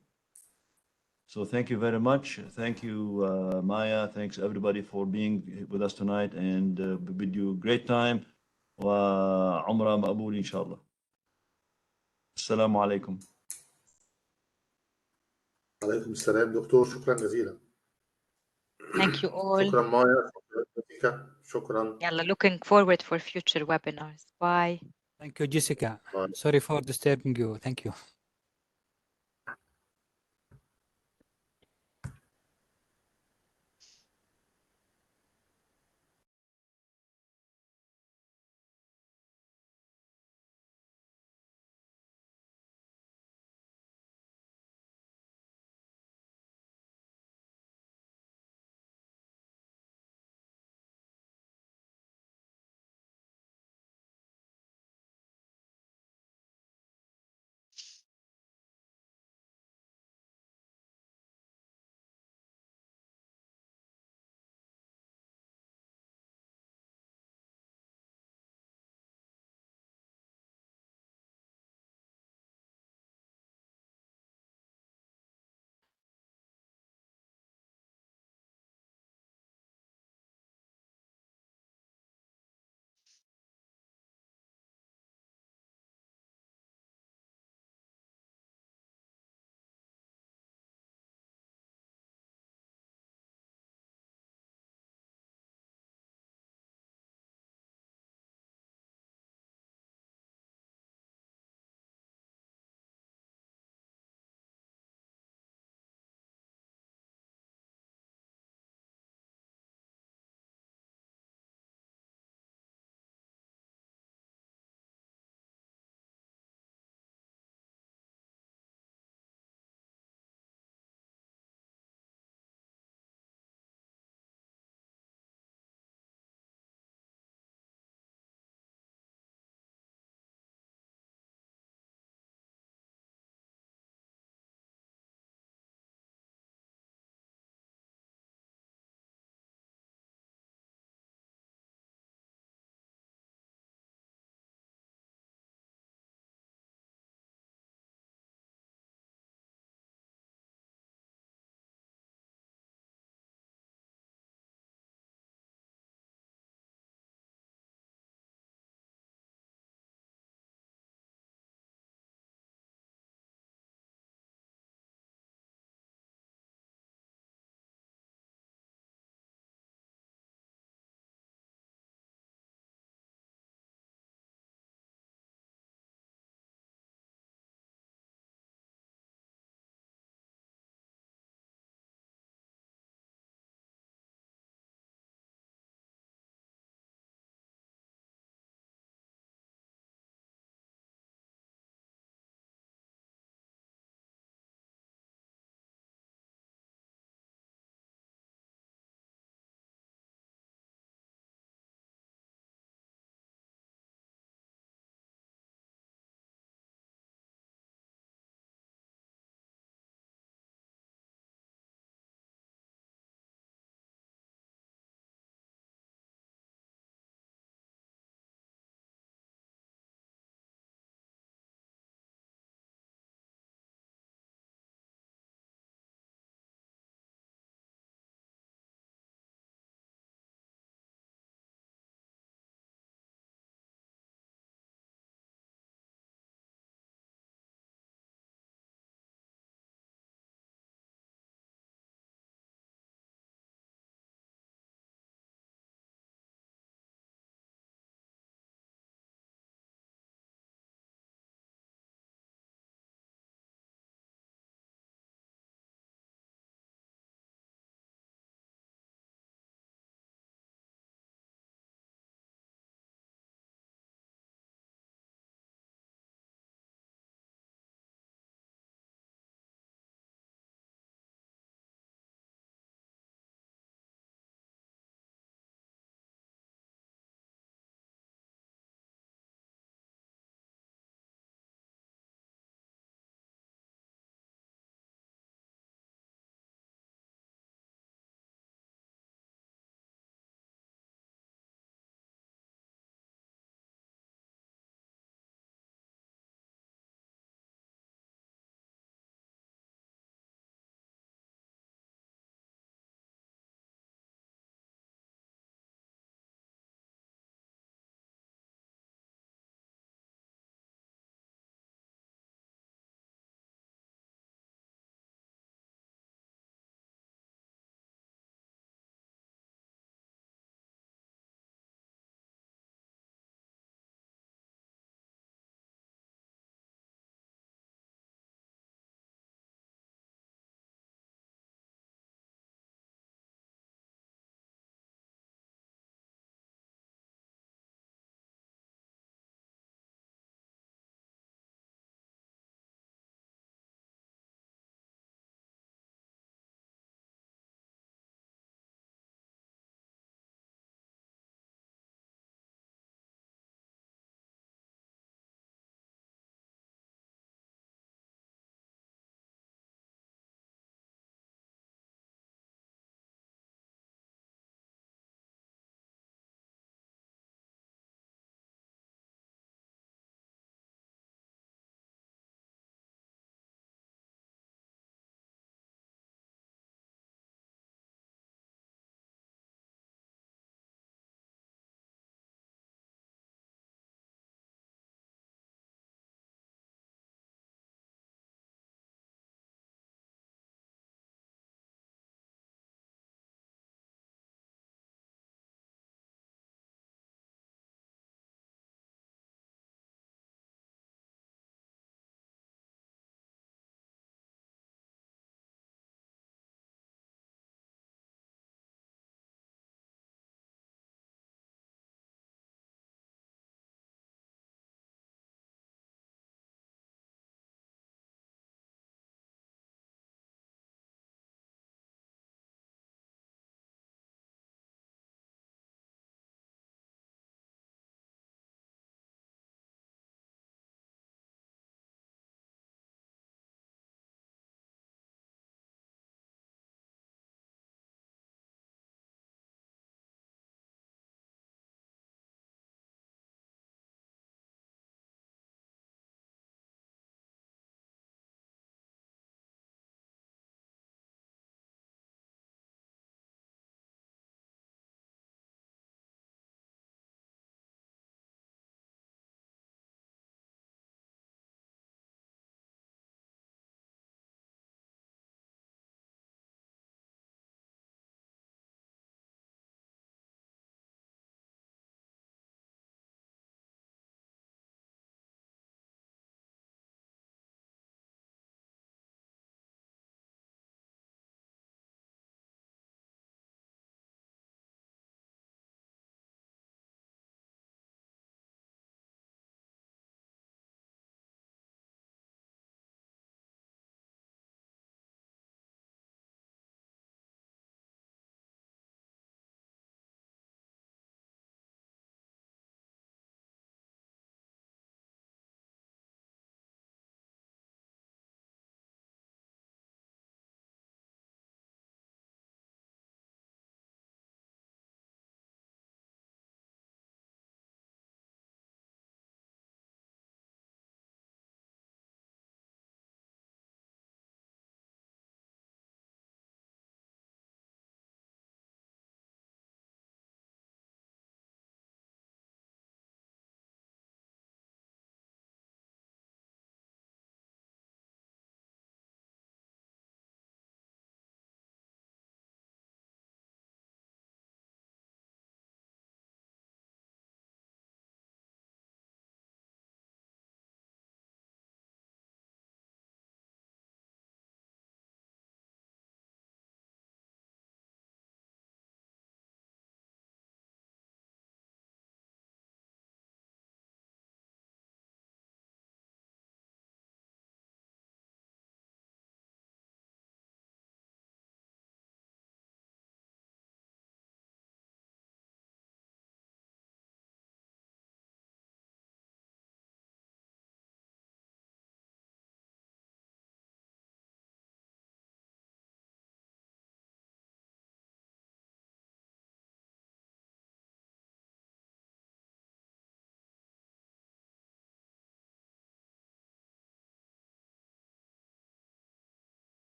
So thank you very much. Thank you, Maya. Thanks everybody for being with us tonight, and bid you a great time. وعمرة مقبول إن شاء الله. السلام عليكم. عليكم السلام دكتور، شكرا جزيلا. Thank you all. شكرا مايا، شكرا جيسيكا، شكرا. يلا, looking forward for future webinars. Bye. Thank you, Jessica. Bye. Sorry for disturbing you. Thank you.